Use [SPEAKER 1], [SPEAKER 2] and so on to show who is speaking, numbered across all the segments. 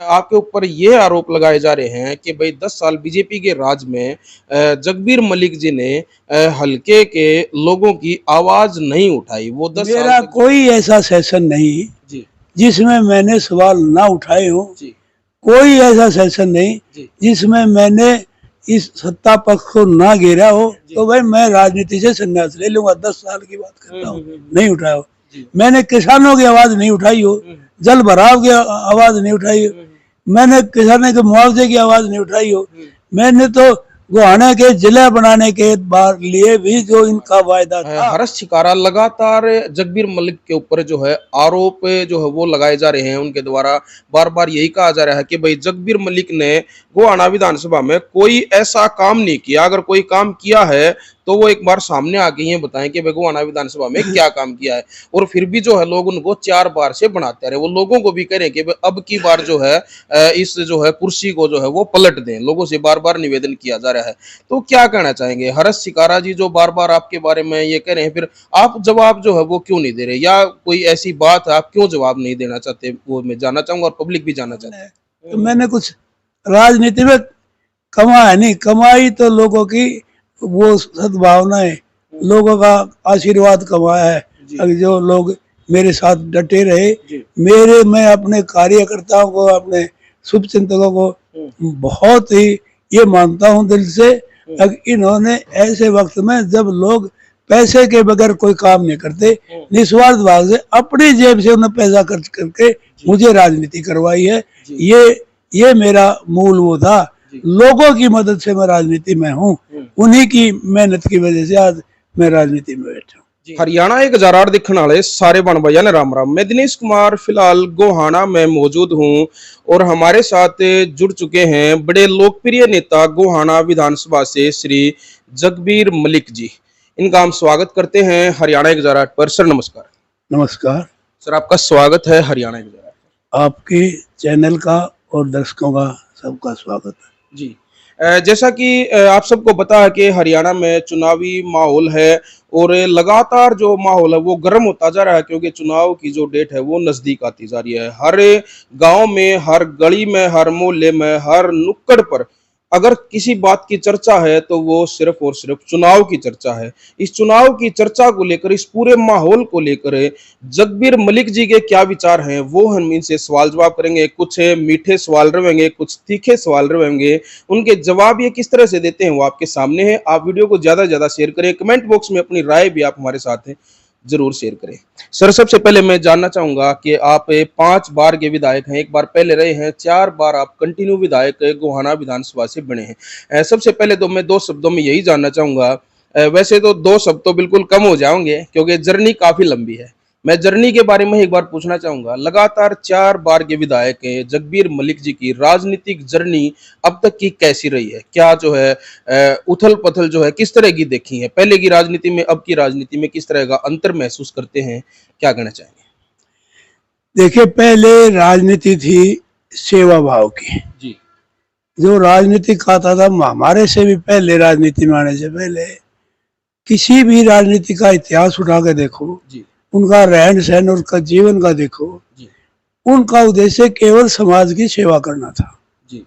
[SPEAKER 1] आपके ऊपर ये आरोप लगाए जा रहे हैं कि भाई 10 साल बीजेपी के राज में जगबीर मलिक जी ने हल्के के लोगों की आवाज नहीं उठाई। वो 10 साल
[SPEAKER 2] मेरा
[SPEAKER 1] तक
[SPEAKER 2] कोई ऐसा सेशन नहीं
[SPEAKER 1] जी
[SPEAKER 2] जिसमें मैंने सवाल ना उठाए हो।
[SPEAKER 1] जी
[SPEAKER 2] कोई ऐसा सेशन नहीं
[SPEAKER 1] जी
[SPEAKER 2] जिसमें मैंने इस सत्ता पक्ष को ना घेरा हो।
[SPEAKER 1] जी
[SPEAKER 2] तो भाई मैं राजनीति से संन्यास ले लूंगा। 10 साल की बात करता हूँ, नहीं उठाया हो।
[SPEAKER 1] जी
[SPEAKER 2] मैंने किसानों की आवाज नहीं उठाई हो, जल भराव की आवाज नहीं उठाई हो, मैंने किसानों के मुआवजे की आवाज नहीं उठाई हो। मैंने तो गोहाना के जिला बनाने के बार लिए भी जो इनका वायदा था।
[SPEAKER 1] हर्ष शिकारा लगातार जगबीर मलिक के ऊपर जो है आरोप जो है वो लगाए जा रहे हैं। उनके द्वारा बार बार यही कहा जा रहा है कि भाई जगबीर मलिक ने गोहाना विधानसभा में कोई ऐसा काम नहीं किया। अगर कोई काम किया है तो वो एक बार सामने आके ये बताएं कि भाई गोहाना विधानसभा में क्या काम किया है। और फिर भी जो है लोग उनको 4 बार से बनाते रहे। वो लोगों को भी कह रहे हैं कि भाई अब की बार जो है इस जो है कुर्सी को जो है वो पलट दें। लोगों से बार बार निवेदन किया जा रहा है। तो क्या कहना चाहेंगे हर्ष शिकारा जी जो बार बार आपके बारे में ये कह रहे हैं, फिर आप जवाब जो है वो क्यों नहीं दे रहे, या कोई ऐसी बात है आप क्यों जवाब नहीं देना चाहते, वो मैं जानना चाहूंगा और पब्लिक भी जानना चाहती है।
[SPEAKER 2] तो मैंने कुछ राजनीति में कमाया नहीं, कमाई तो लोगों की वो सद्भावनाएं, लोगों का आशीर्वाद कमाया है। अभी जो लोग मेरे साथ डटे रहे, मेरे मैं अपने कार्यकर्ताओं को, अपने शुभचिंतकों को बहुत ही ये मानता हूँ दिल से। इन्होंने ऐसे वक्त में जब लोग पैसे के बगैर कोई काम नहीं करते, निस्वार्थ भाव से अपनी जेब से उन्हें पैसा खर्च करके मुझे राजनीति करवाई है। ये मेरा मूल वो था। लोगों की मदद से मैं राजनीति में हूँ, उन्हीं की मेहनत की वजह से आज मैं राजनीति में बैठा हूँ।
[SPEAKER 1] हरियाणा 1008 दिखने वाले सारे बन भैया ने राम राम। मैं दिनेश कुमार फिलहाल गोहाना में मौजूद हूँ और हमारे साथ जुड़ चुके हैं बड़े लोकप्रिय नेता गोहाना विधानसभा से श्री जगबीर मलिक जी। इनका हम स्वागत करते हैं हरियाणा 1008 पर। सर नमस्कार।
[SPEAKER 2] नमस्कार
[SPEAKER 1] सर, आपका स्वागत है हरियाणा 1008 पर।
[SPEAKER 2] आपके चैनल का और दर्शकों का सबका स्वागत है
[SPEAKER 1] जी। जैसा कि आप सबको पता है कि हरियाणा में चुनावी माहौल है और लगातार जो माहौल है वो गर्म होता जा रहा है, क्योंकि चुनाव की जो डेट है वो नजदीक आती जा रही है। हर गांव में, हर गली में, हर मोहल्ले में, हर नुक्कड़ पर अगर किसी बात की चर्चा है तो वो सिर्फ और सिर्फ चुनाव की चर्चा है। इस चुनाव की चर्चा को लेकर, इस पूरे माहौल को लेकर जगबीर मलिक जी के क्या विचार हैं वो हम इनसे सवाल जवाब करेंगे। कुछ मीठे सवाल रहेंगे, कुछ तीखे सवाल रहेंगे। उनके जवाब ये किस तरह से देते हैं वो आपके सामने है। आप वीडियो को ज्यादा से ज्यादा शेयर करें, कमेंट बॉक्स में अपनी राय भी आप हमारे साथ है जरूर शेयर करें। सर, सबसे पहले मैं जानना चाहूंगा कि आप 5 बार के विधायक हैं, 1 बार पहले रहे हैं, 4 बार आप कंटिन्यू विधायक गोहाना विधानसभा से बने हैं। सबसे पहले तो मैं 2 शब्दों में यही जानना चाहूंगा, वैसे तो 2 शब्द तो बिल्कुल कम हो जाएंगे क्योंकि जर्नी काफी लंबी है। मैं जर्नी के बारे में एक बार पूछना चाहूंगा। लगातार 4 बार के विधायक हैं जगबीर मलिक जी की राजनीतिक जर्नी अब तक की कैसी रही है? क्या जो है उथल पथल जो है किस तरह की देखी है? पहले की राजनीति में अब की राजनीति में किस तरह का अंतर महसूस करते हैं? क्या कहना चाहेंगे?
[SPEAKER 2] देखिए, पहले राजनीति थी सेवा भाव की
[SPEAKER 1] जी।
[SPEAKER 2] जो राजनीति खाता था। हमारे से भी पहले, राजनीति में आने से पहले, किसी भी राजनीति का इतिहास उठा के देखो जी, उनका रहन सहन और उनका जीवन का देखो जी, उनका उद्देश्य केवल समाज की सेवा करना था जी।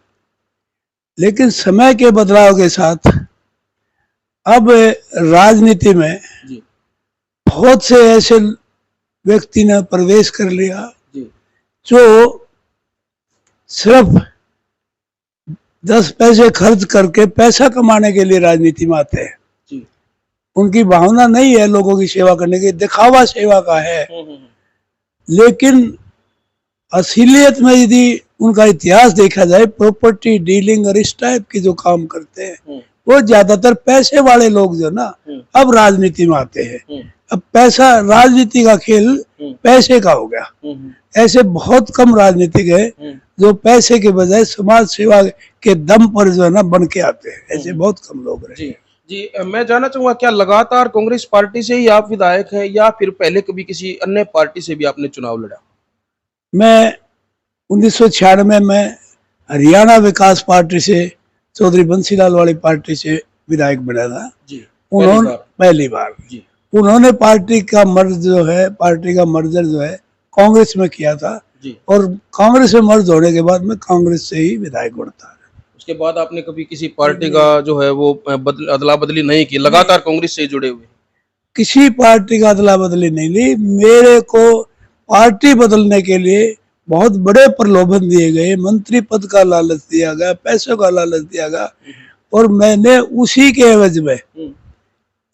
[SPEAKER 2] लेकिन समय के बदलाव के साथ अब राजनीति में जी, बहुत से ऐसे व्यक्ति ने प्रवेश कर लिया जी, जो सिर्फ 10 पैसे खर्च करके पैसा कमाने के लिए राजनीति में आते हैं। उनकी भावना नहीं है लोगों की सेवा करने की, दिखावा सेवा का है। लेकिन असलियत में यदि उनका इतिहास देखा जाए, प्रॉपर्टी डीलिंग और इस टाइप की जो काम करते हैं वो ज्यादातर पैसे वाले लोग जो ना अब राजनीति में आते हैं। अब पैसा, राजनीति का खेल पैसे का हो गया। ऐसे बहुत कम राजनीतिक है जो पैसे के बजाय समाज सेवा के दम पर जो है ना बन के आते हैं। ऐसे बहुत कम लोग रहे।
[SPEAKER 1] जी, मैं जानना चाहूंगा क्या लगातार कांग्रेस पार्टी से ही आप विधायक हैं या फिर पहले कभी किसी अन्य पार्टी से भी आपने चुनाव लड़ा?
[SPEAKER 2] मैं 1996 में हरियाणा विकास पार्टी से, चौधरी बंसीलाल वाली पार्टी से विधायक बना था जी। उन्होंने पहली बार उन्होंने पार्टी का मर्ज जो है, पार्टी का मर्जर जो है कांग्रेस में किया था
[SPEAKER 1] जी।
[SPEAKER 2] और कांग्रेस में मर्ज होने के बाद मैं कांग्रेस से ही विधायक बनता है।
[SPEAKER 1] उसके बाद आपने कभी किसी पार्टी का जो है वो अदला बदली नहीं की, लगातार कांग्रेस से ही जुड़े हुए?
[SPEAKER 2] किसी पार्टी का अदला बदली नहीं ली। मेरे को पार्टी बदलने के लिए बहुत बड़े प्रलोभन दिए गए, मंत्री पद का लालच दिया गया, पैसों का लालच दिया गया, और मैंने उसी के एवज में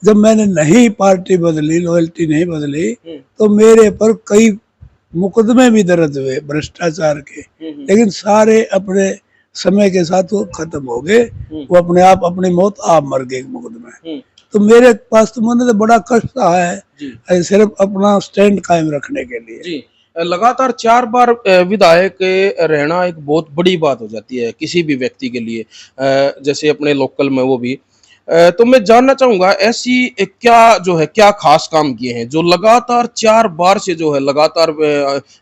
[SPEAKER 2] जब मैंने नहीं पार्टी बदली, लॉयल्टी नहीं बदली, तो मेरे पर कई मुकदमे भी दर्ज हुए भ्रष्टाचार के, लेकिन सारे अपने समय के साथ वो खत्म हो गए। वो अपने आप अपनी मौत आप मर गए मुकदमे। तो मेरे पास तो मैंने तो बड़ा कष्ट रहा है सिर्फ अपना स्टैंड कायम रखने के लिए।
[SPEAKER 1] जी। लगातार 4 बार विधायक रहना एक बहुत बड़ी बात हो जाती है किसी भी व्यक्ति के लिए, जैसे अपने लोकल में वो भी। तो मैं जानना चाहूँगा ऐसी क्या जो है क्या ख़ास काम किए हैं जो लगातार 4 बार से जो है लगातार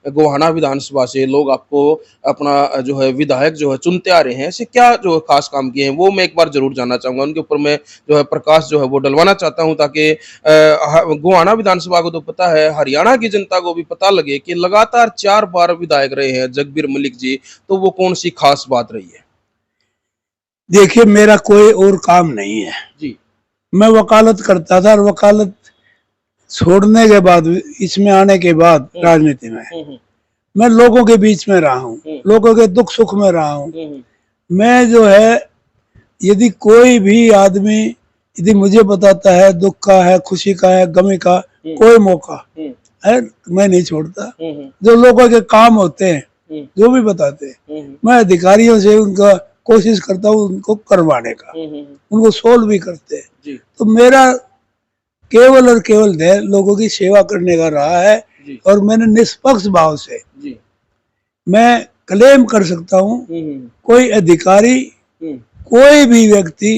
[SPEAKER 1] गोहाना विधानसभा से लोग आपको अपना जो है विधायक जो है चुनते आ रहे हैं, ऐसे क्या जो ख़ास काम किए हैं वो मैं एक बार ज़रूर जानना चाहूँगा। उनके ऊपर मैं जो है प्रकाश जो है वो डलवाना चाहता हूँ ताकि गोहाना विधानसभा को तो पता है, हरियाणा की जनता को भी पता लगे कि लगातार 4 बार विधायक रहे हैं जगबीर मलिक जी, तो वो कौन-सी ख़ास बात रही है?
[SPEAKER 2] देखिए, मेरा कोई और काम नहीं है।
[SPEAKER 1] जी।
[SPEAKER 2] मैं वकालत करता था, और वकालत छोड़ने के बाद, इसमें आने के बाद राजनीति में मैं लोगों के बीच में रहा हूँ, लोगों के दुख सुख में रहा हूँ। मैं जो है, यदि कोई भी आदमी यदि मुझे बताता है दुख का है, खुशी का है, गमी का कोई मौका है, मैं नहीं छोड़ता। जो लोगों के काम होते हैं, जो भी बताते हैं, मैं अधिकारियों से उनका कोशिश करता हूँ उनको करवाने का, उनको सोल्व भी करते हैं। तो मेरा केवल और केवल ध्येय लोगों की सेवा करने का रहा है, और मैंने निष्पक्ष भाव से मैं क्लेम कर सकता हूँ, कोई अधिकारी, कोई भी व्यक्ति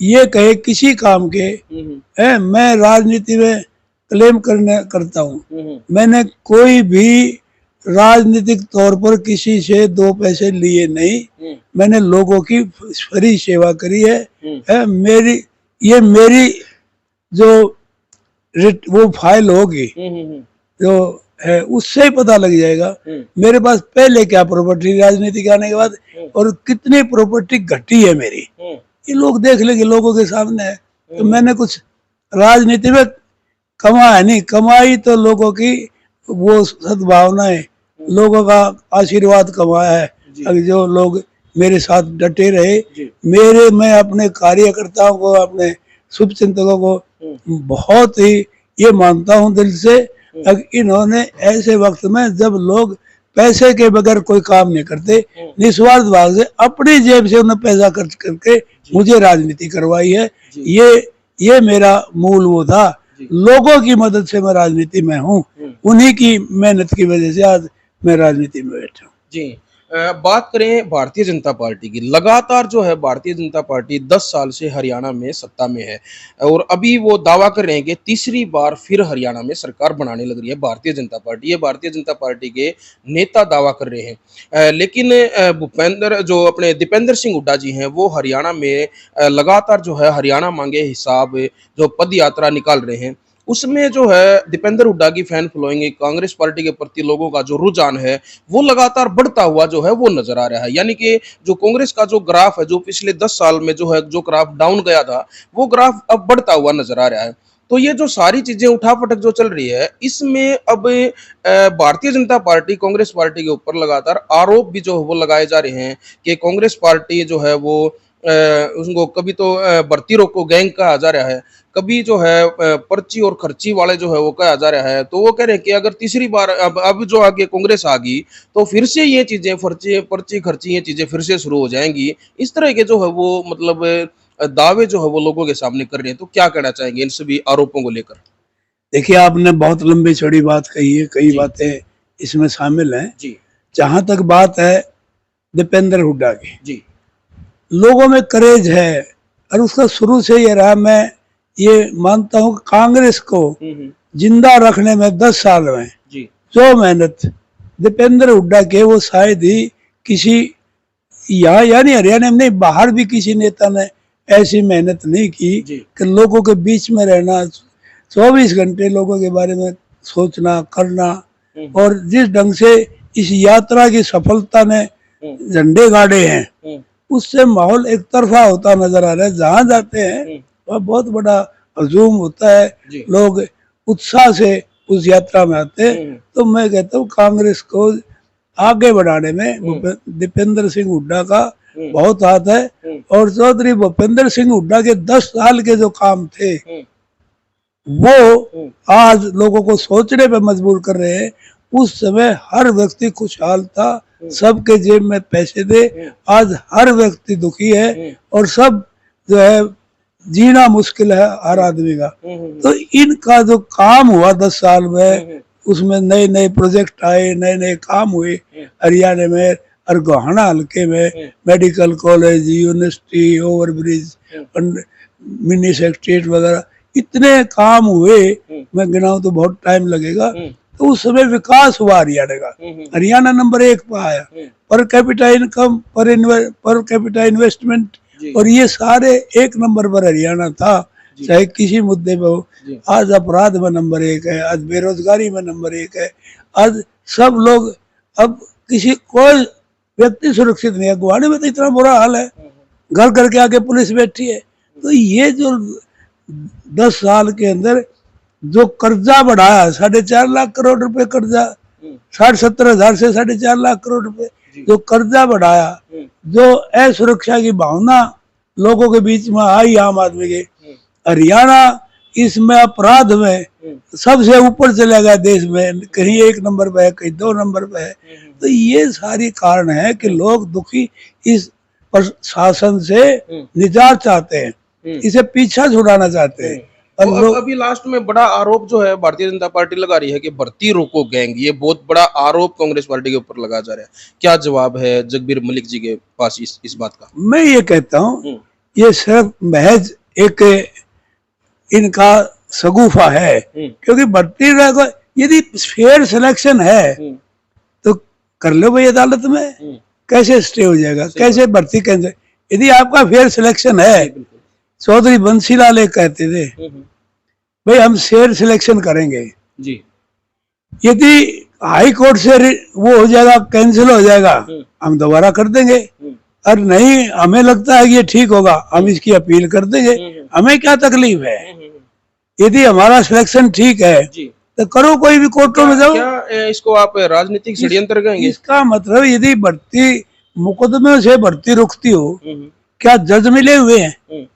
[SPEAKER 2] ये कहे किसी काम के है, मैं राजनीति में क्लेम करता हूँ। मैंने कोई भी राजनीतिक तौर पर किसी से 2 पैसे लिए नहीं, मैंने लोगों की फ्री सेवा करी है। मेरी जो वो फाइल होगी जो है, उससे ही पता लग जाएगा मेरे पास पहले क्या प्रॉपर्टी राजनीति के आने के बाद, और कितनी प्रॉपर्टी घटी है मेरी, ये लोग देख लेंगे, लोगों के सामने है। तो मैंने कुछ राजनीति में कमाया नहीं, कमाई तो लोगों की वो सद्भावनाएं, लोगों का आशीर्वाद कमाया है। अब जो लोग मेरे साथ डटे रहे, मैं अपने कार्यकर्ताओं को, अपने शुभचिंतकों को बहुत ही ये मानता हूँ दिल से, इन्होंने ऐसे वक्त में जब लोग पैसे के बगैर कोई काम नहीं करते, निस्वार्थ भाव से अपनी जेब से उन्हें पैसा खर्च करके मुझे राजनीति करवाई है। ये मेरा मूल वो था, लोगों की मदद से मैं राजनीति में हूँ, उन्हीं की मेहनत की वजह से आज मैं राजनीति में बैठा हूँ।
[SPEAKER 1] जी। बात करें भारतीय जनता पार्टी की, लगातार जो है भारतीय जनता पार्टी 10 साल से हरियाणा में सत्ता में है और अभी वो दावा कर रहे हैं कि तीसरी बार फिर हरियाणा में सरकार बनाने लग रही है भारतीय जनता पार्टी। ये भारतीय जनता पार्टी के नेता दावा कर रहे हैं, लेकिन भूपेंद्र जो अपने दीपेंद्र सिंह हुड्डा जी हैं वो हरियाणा में लगातार जो है हरियाणा मांगे हिसाब जो पद यात्रा निकाल रहे हैं, उसमें जो है दीपेंद्र हुड्डा की फैन फॉलोइंग, कांग्रेस पार्टी के प्रति लोगों का जो रुझान है वो लगातार बढ़ता हुआ जो है वो नजर आ रहा है। यानी कि जो कांग्रेस का जो ग्राफ है, जो पिछले 10 साल में जो है जो ग्राफ डाउन गया था, वो ग्राफ अब बढ़ता हुआ नजर आ रहा है। तो ये जो सारी चीजें उठापटक जो चल रही है, इसमें अब भारतीय जनता पार्टी कांग्रेस पार्टी के ऊपर लगातार आरोप भी जो है वो लगाए जा रहे हैं कि कांग्रेस पार्टी जो है वो उसको कभी तो भर्ती रोको गैंग कहा जा रहा है, कभी जो है पर्ची और खर्ची वाले जो है वो कहा जा रहा है। तो वो कह रहे हैं कि अगर तीसरी बार अब जो आगे कांग्रेस आ गई तो फिर से ये चीजें पर्ची खर्ची ये चीजें फिर से शुरू हो जाएंगी। इस तरह के जो है वो मतलब दावे जो है वो लोगों के सामने कर रहे हैं। तो क्या कहना चाहेंगे इन सभी आरोपों को लेकर?
[SPEAKER 2] देखिए, आपने बहुत लंबी चौड़ी बात कही है, कई बातें इसमें शामिल हैं।
[SPEAKER 1] जी।
[SPEAKER 2] जहां तक बात है दीपेंद्र हुड्डा की,
[SPEAKER 1] जी।
[SPEAKER 2] लोगों में करेज है और उसका शुरू से ये रहा। मैं ये मानता हूँ कांग्रेस को जिंदा रखने में 10 साल में जो मेहनत दीपेंद्र हुड्डा के, वो शायद ही किसी यहाँ यानी हरियाणा में नहीं, बाहर भी किसी नेता ने ऐसी मेहनत नहीं की कि लोगों के बीच में रहना, 24 घंटे लोगों के बारे में सोचना करना, और जिस ढंग से इस यात्रा की सफलता ने झंडे गाड़े हैं, उससे माहौल एक तरफा होता नजर आ रहा है। जहां जाते हैं वह बहुत बड़ा हजूम होता है, लोग उत्साह से उस यात्रा में आते हैं। तो मैं कहता हूँ कांग्रेस को आगे बढ़ाने में दीपेंद्र सिंह हुड्डा का बहुत हाथ है, और चौधरी भूपेंद्र सिंह हुड्डा के 10 साल के जो काम थे वो आज लोगों को सोचने पे मजबूर कर रहे हैं। उस समय हर व्यक्ति खुशहाल था, सबके जेब में पैसे थे, आज हर व्यक्ति दुखी है और सब जो है जीना मुश्किल है हर आदमी का। तो इनका जो काम हुआ 10 साल में, उसमें नए नए प्रोजेक्ट आए, नए नए काम हुए हरियाणा में और गोहाना हल्के में, medical college, university, overbridge, mini secretariat वगैरह इतने काम हुए, मैं गिनाऊं तो बहुत टाइम लगेगा। तो उस समय विकास हुआ हरियाणा का, हरियाणा नंबर 1 पर आया per capita income, per capita investment, और ये सारे 1 नंबर पर हरियाणा था, चाहे किसी मुद्दे पे हो। आज अपराध में नंबर 1 है, आज बेरोजगारी में नंबर 1 है, आज सब लोग, अब किसी कोई व्यक्ति सुरक्षित नहीं है। गुवाहाटी में तो इतना बुरा हाल है, घर घर के आगे पुलिस बैठी है। तो ये जो 10 साल के अंदर जो कर्जा बढ़ाया, 4.5 लाख करोड़ रुपए कर्जा, 60-70 हजार से 4.5 लाख करोड़ रुपए जो कर्जा बढ़ाया, जो असुरक्षा की भावना लोगों के बीच में आई आम आदमी के, हरियाणा इसमें अपराध में सबसे ऊपर चला गया देश में, कहीं 1 नंबर पे है, कहीं 2 नंबर पे है। तो ये सारी कारण है कि लोग दुखी इस शासन से निजात चाहते हैं, इसे पीछा छुड़ाना चाहते हैं।
[SPEAKER 1] तो अभी लास्ट में बड़ा आरोप जो है भारतीय जनता पार्टी लगा रही है कि भर्ती रोको गैंग, ये बहुत बड़ा आरोप कांग्रेस पार्टी के ऊपर लगाया जा रहा है। क्या जवाब है जगबीर मलिक जी के पास इस बात का?
[SPEAKER 2] मैं ये कहता हूँ ये सिर्फ महज एक इनका सगुफा है, क्योंकि भर्ती यदि फेयर सिलेक्शन है तो कर लो भाई अदालत में, कैसे स्टे हो जाएगा, कैसे भर्ती कैंसिल? यदि आपका फेयर सिलेक्शन है, चौधरी बंसीलाल एक कहते थे भाई हम फेयर सिलेक्शन करेंगे जी, यदि हाई कोर्ट से वो हो जाएगा, कैंसिल हो जाएगा, हम दोबारा कर देंगे, और नहीं हमें लगता है कि ये ठीक होगा, हम इसकी अपील कर देंगे, हमें क्या तकलीफ है। यदि हमारा सिलेक्शन ठीक है तो करो, कोई भी कोर्टों में जाओ।
[SPEAKER 1] क्या इसको आप राजनीतिक षड्यंत्र कहेंगे?
[SPEAKER 2] इसका मतलब यदि भर्ती मुकदमे से भर्ती रुकती हो, क्या जज मिले हुए हैं?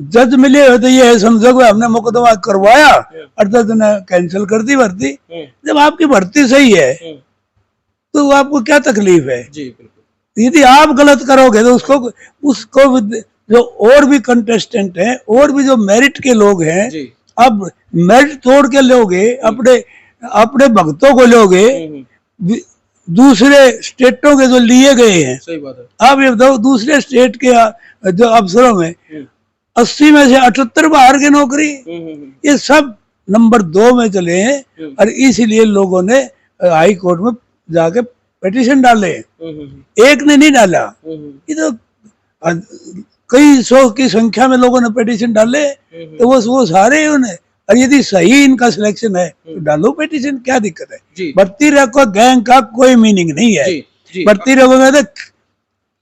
[SPEAKER 2] जज मिले हुए तो ये समझो कि हमने मुकदमा करवाया और जज ने कैंसिल कर दी भर्ती। जब आपकी भर्ती सही है तो आपको क्या तकलीफ है? यदि आप गलत करोगे तो उसको जो और भी कंटेस्टेंट हैं, और भी जो मेरिट के लोग हैं, अब मेरिट तोड़ के लोगे, अपने भक्तों को लोगे, दूसरे स्टेटों के जो लिए गए हैं। सही बात है। आप ये बताओ दूसरे स्टेट के जो अफसरों में 80 में से 78 बाहर की नौकरी, ये सब नंबर 2 में चले हैं, और इसीलिए लोगों ने हाई कोर्ट में जाके पिटीशन डाले। एक ने नहीं डाला, ये तो कई 100 की संख्या में लोगों ने पिटीशन डाले, तो वो सारे उन्हें, और यदि सही इनका सिलेक्शन है तो डालो पिटीशन, क्या दिक्कत है? भर्ती रखो गैंग का कोई मीनिंग नहीं है। भर्ती रखोगे तो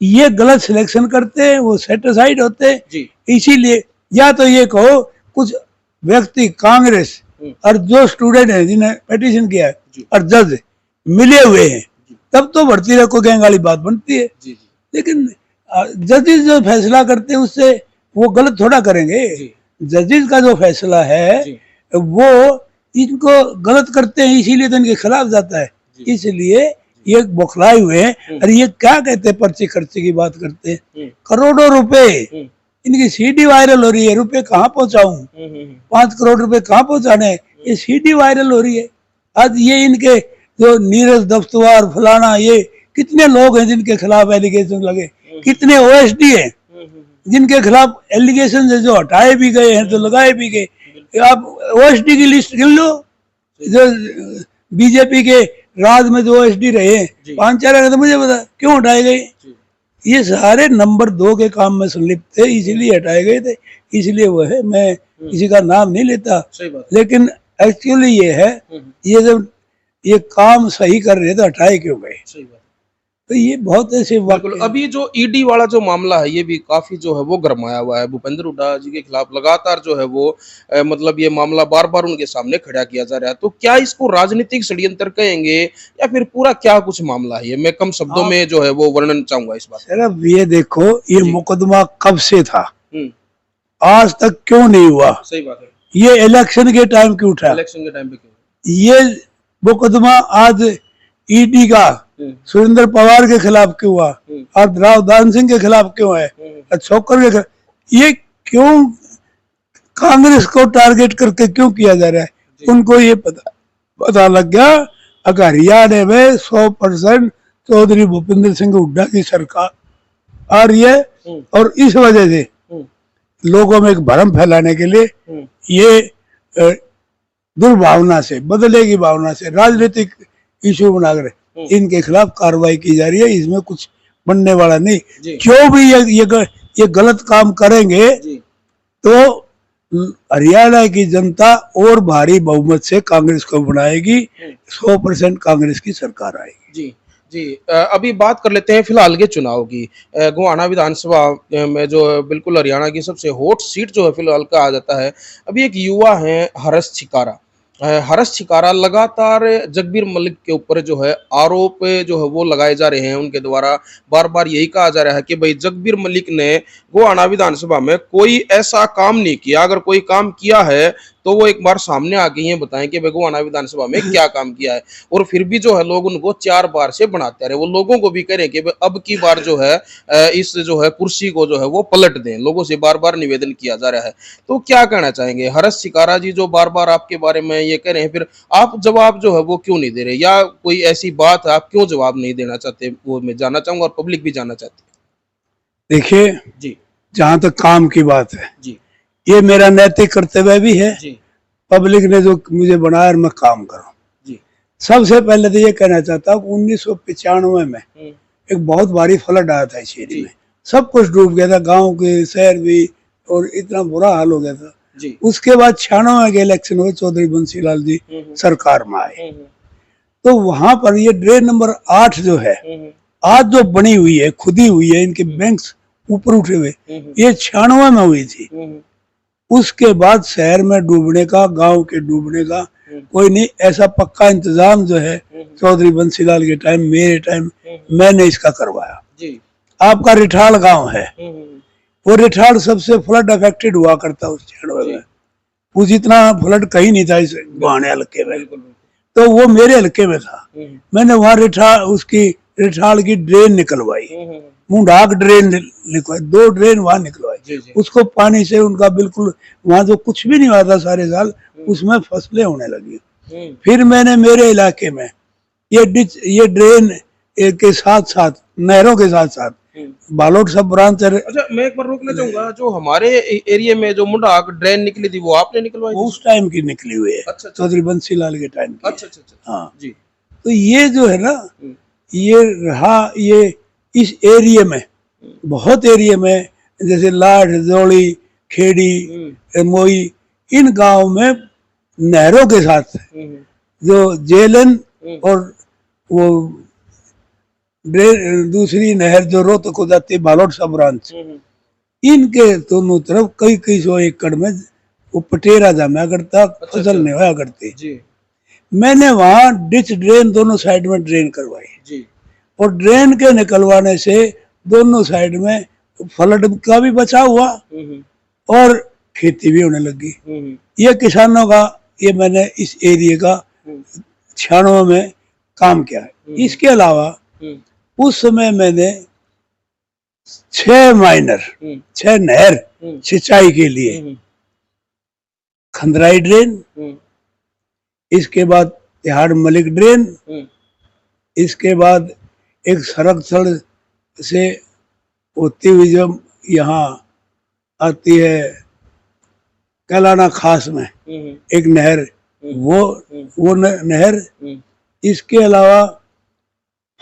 [SPEAKER 2] ये गलत सिलेक्शन करते हैं, वो सेटिस्फाइड होते हैं। इसीलिए या तो ये कहो कुछ व्यक्ति कांग्रेस और जो स्टूडेंट है जिन्हें पिटीशन किया है और जज मिले हुए हैं, तब तो भर्ती रखो गैंग वाली बात बनती है। लेकिन जजेस जो फैसला करते हैं उससे वो गलत थोड़ा करेंगे। जजेस का जो फैसला है वो इनको गलत करते हैं, इसीलिए तो इनके खिलाफ जाता है। इसलिए ये बौखलाए हुए हैं, और ये क्या कहते हैं, पर्ची खर्चे की बात करते हैं। करोड़ों रुपए इनकी सीडी वायरल हो रही है, रुपए कहाँ पहुंचाऊं, 5 करोड़ रुपए कहाँ पहुंचाने, ये सीडी वायरल हो रही है। आज ये इनके जो नीरज दफ्तवार फलाना, ये कितने लोग हैं जिनके खिलाफ एलिगेशन लगे, कितने ओएसडी हैं जिनके खिलाफ एलिगेशन है, जो हटाए भी गए हैं, जो लगाए भी गए। आप ओएसडी की लिस्ट गिन लो, जो बीजेपी के राज में जो ओएसडी रहे 5-4 तो मुझे बता क्यों हटाए गए? ये सारे नंबर 2 के काम में संलिप्त थे, इसीलिए हटाए गए थे। इसलिए वो है, मैं किसी का नाम नहीं लेता, लेकिन एक्चुअली ये है, ये जब ये काम सही कर रहे तो हटाए क्यों गए?
[SPEAKER 1] सही बात।
[SPEAKER 2] तो ये बहुत ऐसे
[SPEAKER 1] बिल्कुल,
[SPEAKER 2] वाक्य
[SPEAKER 1] अभी जो ईडी वाला जो मामला है, ये भी काफ़ी जो है वो गरमाया हुआ है। भूपेंद्र हुड्डा जी के खिलाफ लगातार जो है वो मतलब ये मामला बार-बार उनके सामने खड़ा किया जा रहा है। तो क्या इसको राजनीतिक षड्यंत्र कहेंगे या फिर पूरा क्या कुछ मामला है ये? मैं कम शब्दों
[SPEAKER 2] आप
[SPEAKER 1] में जो है वो वर्णन चाहूँगा इस बात का।
[SPEAKER 2] सिर्फ ये देखो, ये
[SPEAKER 1] जी।
[SPEAKER 2] मुकदमा कब से था,
[SPEAKER 1] हुँ,
[SPEAKER 2] आज तक क्यों नहीं हुआ?
[SPEAKER 1] सही बात है।
[SPEAKER 2] ये इलेक्शन के टाइम क्यों उठा?
[SPEAKER 1] इलेक्शन के टाइम पे क्यों?
[SPEAKER 2] ये मुकदमा आज ईडी का
[SPEAKER 1] हुँ,
[SPEAKER 2] सुरेंद्र पवार के खिलाफ क्यों हुआ
[SPEAKER 1] हुँ,
[SPEAKER 2] और रावदान सिंह के खिलाफ क्यों है,
[SPEAKER 1] हुँ,
[SPEAKER 2] छोकर के खिलाफ? ये क्यों कांग्रेस को टारगेट करके क्यों किया जा रहा है?
[SPEAKER 1] जी।
[SPEAKER 2] उनको ये पता लग गया अगर हरियाणा में 100% चौधरी भूपेंद्र सिंह हुड्डा की सरकार आ रही है,
[SPEAKER 1] हुँ,
[SPEAKER 2] और इस वजह से
[SPEAKER 1] हुँ,
[SPEAKER 2] लोगों में एक भ्रम फैलाने के लिए
[SPEAKER 1] हुँ,
[SPEAKER 2] ये दुर्भावना से, बदले की भावना से राजनीतिक इशू बनाकर
[SPEAKER 1] हुँ,
[SPEAKER 2] इनके खिलाफ कार्रवाई की जा रही है। इसमें कुछ बनने वाला नहीं।
[SPEAKER 1] जी,
[SPEAKER 2] जो भी ये गलत काम करेंगे
[SPEAKER 1] जी,
[SPEAKER 2] तो हरियाणा की जनता और भारी बहुमत से कांग्रेस को बनाएगी,
[SPEAKER 1] हुँ।
[SPEAKER 2] 100% कांग्रेस की सरकार आएगी।
[SPEAKER 1] जी, जी। अभी बात कर लेते हैं फिलहाल के चुनाव की। गोहाना विधानसभा में जो है बिल्कुल हरियाणा की सबसे हॉट सीट जो है फिलहाल कहा जाता है। अभी एक युवा हैं हरस छिकारा। हरस छिकारा लगातार जगबीर मलिक के ऊपर जो है आरोप जो है वो लगाए जा रहे हैं उनके द्वारा। बार-बार यही कहा जा रहा है कि भई जगबीर मलिक ने गोहाना विधानसभा में कोई ऐसा काम नहीं किया। अगर कोई काम किया है तो वो एक बार सामने आके ये बताएँ कि भई गोहाना विधानसभा में क्या काम किया है। और फिर भी जो है लोग उनको 4 बार से बनाते रहे। वो लोगों को भी कह रहे हैं कि अब की बार जो है इस जो है कुर्सी को जो है वो पलट दें। लोगों से बार-बार निवेदन किया जा रहा है। तो क्या कहना चाहेंगे? हरस शिकारा जी जो बार-बार आपके बारे में ये कह रहे हैं, फिर आप जवाब जो है वो क्यों नहीं दे रहे? या कोई ऐसी बात है आप क्यों जवाब नहीं देना चाहते? वो मैं जानना चाहूँगा और पब्लिक भी जानना चाहती है।
[SPEAKER 2] देखिए,
[SPEAKER 1] जी,
[SPEAKER 2] जहां तक काम की बात है,
[SPEAKER 1] जी,
[SPEAKER 2] ये मेरा नैतिक कर्तव्य भी है।
[SPEAKER 1] जी,
[SPEAKER 2] पब्लिक ने जो मुझे बनाया और मैं काम करूं।
[SPEAKER 1] जी।
[SPEAKER 2] सबसे पहले तो ये कहना चाहता हूँ 1995 में
[SPEAKER 1] हुँ,
[SPEAKER 2] एक बहुत भारी फ्लड आया था इस एरिया
[SPEAKER 1] जी,
[SPEAKER 2] में। सब कुछ डूब गया था, गांव के, शहर भी, और इतना बुरा हाल हो गया था।
[SPEAKER 1] जी।
[SPEAKER 2] उसके बाद 96 के इलेक्शन हुए, चौधरी बंसीलाल जी
[SPEAKER 1] हुँ, हुँ,
[SPEAKER 2] सरकार में आए।
[SPEAKER 1] हुँ, हुँ,
[SPEAKER 2] तो वहां पर ये ड्रेन नंबर 8 जो है,
[SPEAKER 1] हुँ, हुँ,
[SPEAKER 2] आज जो बनी हुई है, खुदी हुई है, इनके बैंक्स ऊपर उठे हुए,
[SPEAKER 1] हुँ, हुँ,
[SPEAKER 2] ये 96 में हुई थी।
[SPEAKER 1] हुँ, हुँ,
[SPEAKER 2] उसके बाद शहर में डूबने का, गांव के डूबने का
[SPEAKER 1] हुँ,
[SPEAKER 2] कोई नहीं। ऐसा पक्का इंतजाम जो है
[SPEAKER 1] हुँ,
[SPEAKER 2] चौधरी बंसीलाल के टाइम, मेरे टाइम,
[SPEAKER 1] हुँ,
[SPEAKER 2] मैंने इसका करवाया।
[SPEAKER 1] जी।
[SPEAKER 2] आपका रिठाड़ गांव है,
[SPEAKER 1] हुँ, हुँ,
[SPEAKER 2] वो रिठाड़ सबसे फ्लड अफेक्टेड हुआ करता उस क्षेत्र
[SPEAKER 1] जी।
[SPEAKER 2] में। कुछ इतना फ्लड कहीं नहीं था इस
[SPEAKER 1] बिल्कुल,
[SPEAKER 2] गुहाने हल्के में,
[SPEAKER 1] बिल्कुल, बिल्कुल।
[SPEAKER 2] तो वो मेरे हल्के में था।
[SPEAKER 1] हुँ, हुँ,
[SPEAKER 2] मैंने वहां रिठाड़ की ड्रेन निकलवाई,
[SPEAKER 1] हुँ, हुँ,
[SPEAKER 2] मुंडाक ड्रेन निकलवाई, 2 ड्रेन वहां निकलवाई।
[SPEAKER 1] जी, जी।
[SPEAKER 2] उसको पानी से उनका बिल्कुल, वहां जो कुछ भी नहीं हुआ था सारे साल,
[SPEAKER 1] हुँ,
[SPEAKER 2] उसमें फसलें होने लगी।
[SPEAKER 1] हुँ,
[SPEAKER 2] फिर मैंने मेरे इलाके में ये ड्रेन के साथ साथ, नहरों के साथ साथ,
[SPEAKER 1] हुँ।
[SPEAKER 2] बालोट सब ब्रांच
[SPEAKER 1] अच्छा, मैं एक बार रोकना चाहूँगा, जो हमारे एरिया में जो मुंडाक ड्रेन निकली थी, वो आपने निकलवाई
[SPEAKER 2] वो
[SPEAKER 1] थी?
[SPEAKER 2] उस टाइम की निकली हुई है,
[SPEAKER 1] अच्छा, अच्छा,
[SPEAKER 2] चौधरी बंसीलाल के टाइम की है।
[SPEAKER 1] अच्छा, अच्छा, अच्छा।
[SPEAKER 2] हाँ,
[SPEAKER 1] जी।
[SPEAKER 2] तो ये जो है ना,
[SPEAKER 1] हुँ,
[SPEAKER 2] ये रहा, ये इस एरिया में,
[SPEAKER 1] हुँ,
[SPEAKER 2] बहुत एरिया में, जैसे लाठ, जोड़ी, खेड़ी,
[SPEAKER 1] हुँ,
[SPEAKER 2] मोई, इन गांव में नहरों के साथ
[SPEAKER 1] हुँ, हुँ,
[SPEAKER 2] जो जेलन
[SPEAKER 1] हुँ,
[SPEAKER 2] और वो दूसरी नहर जो रोहतक को जाती है, बालोट सब ब्रांच,
[SPEAKER 1] हुँ, हुँ,
[SPEAKER 2] इनके दोनों तरफ कई कई सौ एकड़ में वो पटेरा जमा करता,
[SPEAKER 1] अच्छा,
[SPEAKER 2] फसल
[SPEAKER 1] अच्छा।
[SPEAKER 2] नहीं होया करती।
[SPEAKER 1] जी,
[SPEAKER 2] मैंने वहां डिच ड्रेन दोनों साइड में ड्रेन करवाई,
[SPEAKER 1] जी।
[SPEAKER 2] और ड्रेन के निकलवाने से दोनों साइड में फ्लड का भी बचाव हुआ
[SPEAKER 1] हुँ, हुँ,
[SPEAKER 2] और खेती भी होने लगी।
[SPEAKER 1] हुँ, हुँ,
[SPEAKER 2] ये किसानों का, ये मैंने इस एरिया का
[SPEAKER 1] हुँ,
[SPEAKER 2] 96 में काम किया है।
[SPEAKER 1] हुँ,
[SPEAKER 2] इसके अलावा
[SPEAKER 1] हुँ,
[SPEAKER 2] उस समय मैंने 6 माइनर,
[SPEAKER 1] हुँ,
[SPEAKER 2] 6 नहर
[SPEAKER 1] हुँ,
[SPEAKER 2] सिंचाई के लिए,
[SPEAKER 1] हुँ,
[SPEAKER 2] खंदराई ड्रेन,
[SPEAKER 1] हुँ,
[SPEAKER 2] इसके बाद तिहाड़ मलिक ड्रेन,
[SPEAKER 1] हुँ,
[SPEAKER 2] इसके बाद एक सड़क से होती हुई जो यहाँ आती है कैलाना खास में
[SPEAKER 1] हुँ, हुँ,
[SPEAKER 2] एक नहर,
[SPEAKER 1] हुँ,
[SPEAKER 2] वो
[SPEAKER 1] हुँ,
[SPEAKER 2] नहर।
[SPEAKER 1] हुँ,
[SPEAKER 2] इसके अलावा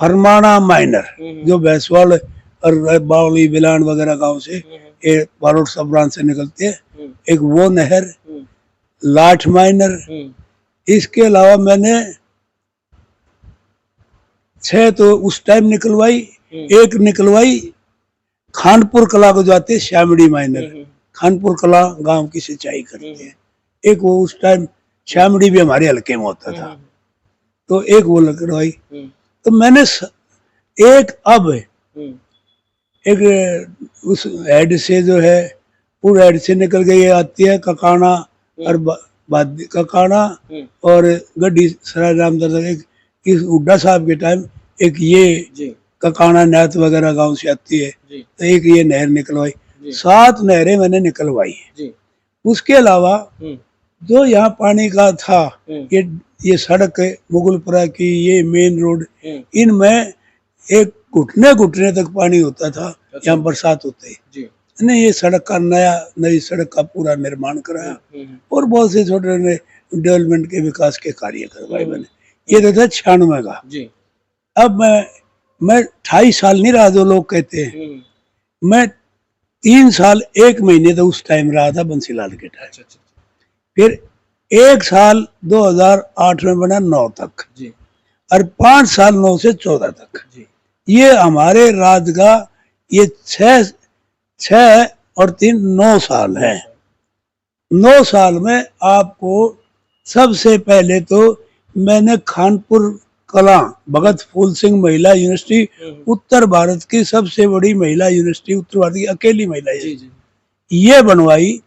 [SPEAKER 2] फरमाना माइनर,
[SPEAKER 1] हुँ,
[SPEAKER 2] जो भैंसवाल और बावली बिलान वगैरह गांव से,
[SPEAKER 1] हुँ, हुँ,
[SPEAKER 2] ये बालोट सब ब्रांच से निकलती है,
[SPEAKER 1] हुँ,
[SPEAKER 2] एक वो नहर,
[SPEAKER 1] हुँ,
[SPEAKER 2] लाठ माइनर।
[SPEAKER 1] हुँ,
[SPEAKER 2] इसके अलावा मैंने 6 तो उस टाइम निकलवाई, एक निकलवाई खानपुर कला को जाते श्यामड़ी माइनर, खानपुर कला गांव की सिंचाई करते हैं, एक वो उस टाइम श्यामड़ी भी हमारे हल्के में होता था, तो एक वो लगवाई। तो मैंने एक अब एक उस हेड से जो है पूरा हेड से निकल गई आती है ककाना और ककाना और गड्डी सराय रामदर तक, एक इस हुड्डा साहब के टाइम एक ये ककाना नैत वगैरह गांव से आती है, तो एक ये नहर निकलवाई, 7 नहरें मैंने निकलवाई। उसके अलावा जो यहाँ पानी का था, ये सड़क मुगलपुरा की, ये मेन रोड, इनमें एक घुटने घुटने तक पानी होता था। यहाँ बरसात होते ने ये सड़क का नई सड़क का पूरा निर्माण कराया और बहुत से छोटे डेवलपमेंट के विकास के कार्य करवाए मैंने। ये तो था 96 का। अब मैं 28 साल नहीं रहा जो लोग कहते हैं, मैं 3 साल 1 महीने तो उस टाइम रहा था बंसीलाल के टाइम, फिर 1 साल 2008 में बना 9 तक और 5 साल 9 से 14 तक। ये हमारे राज का ये 6 और 3 9 साल है। 9 साल में आपको सबसे पहले तो मैंने खानपुर कला भगत फूल सिंह महिला यूनिवर्सिटी, उत्तर भारत की सबसे बड़ी महिला यूनिवर्सिटी, उत्तर भारत की अकेली महिला यूनिवर्सिटी, ये बनवाई।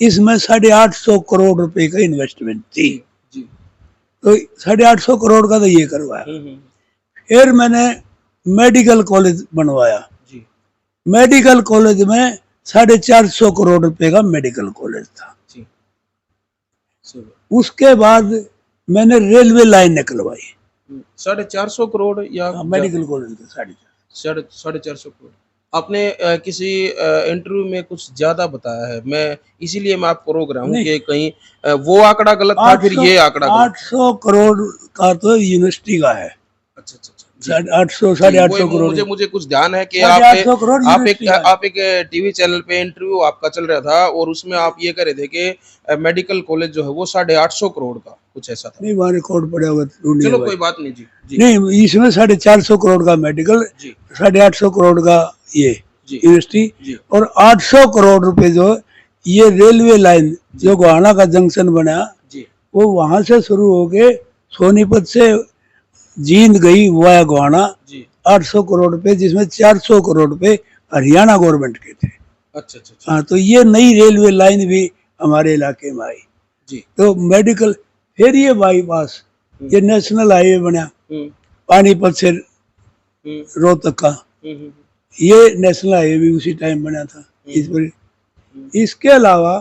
[SPEAKER 2] इसमें 850 करोड़ रुपए का इन्वेस्टमेंट थी, तो 850 करोड़ का तो ये करवाया। फिर मैंने मेडिकल कॉलेज बनवाया, मेडिकल कॉलेज में 450 करोड़ रुपए का मेडिकल कॉलेज था। उसके बाद मैंने रेलवे लाइन निकलवाई,
[SPEAKER 1] 450 करोड़ या
[SPEAKER 2] मेडिकल कॉलेज का
[SPEAKER 1] 450 करोड़। आपने किसी इंटरव्यू में कुछ ज्यादा बताया है, मैं इसीलिए मैं आपको रोक रहा हूँ कि कहीं वो आंकड़ा गलत था, फिर ये आंकड़ा
[SPEAKER 2] 800 करोड़ का तो यूनिवर्सिटी का है।
[SPEAKER 1] अच्छा,
[SPEAKER 2] 850 करोड़।
[SPEAKER 1] मुझे कुछ ध्यान है कि आप एक टीवी चैनल पे इंटरव्यू आपका चल रहा था और उसमें आप ये कह रहे थे कि मेडिकल कॉलेज जो है वो 850 करोड़ का कुछ ऐसा था।
[SPEAKER 2] नहीं, वहाँ रिकॉर्ड पड़ा हुआ,
[SPEAKER 1] चलो कोई बात नहीं जी।
[SPEAKER 2] नहीं, इसमें 450 करोड़ का मेडिकल, 850 करोड़ का ये यूनिवर्सिटी और 800 करोड़ रुपए जो ये रेलवे लाइन जो गोहाना का जंक्शन बना, वो वहां से शुरू होके सोनीपत से जींद गई वाया गोहाना, 800 करोड़ रुपए, जिसमें 400 करोड़ रुपए हरियाणा गवर्नमेंट के थे। अच्छा। हाँ, तो ये नई रेलवे लाइन भी हमारे इलाके में आई। तो मेडिकल, फिर ये बाईपास, ये नेशनल हाईवे बना पानीपत से रोहतक का, ये नेशनल हाईवे भी उसी टाइम बना था। इसके अलावा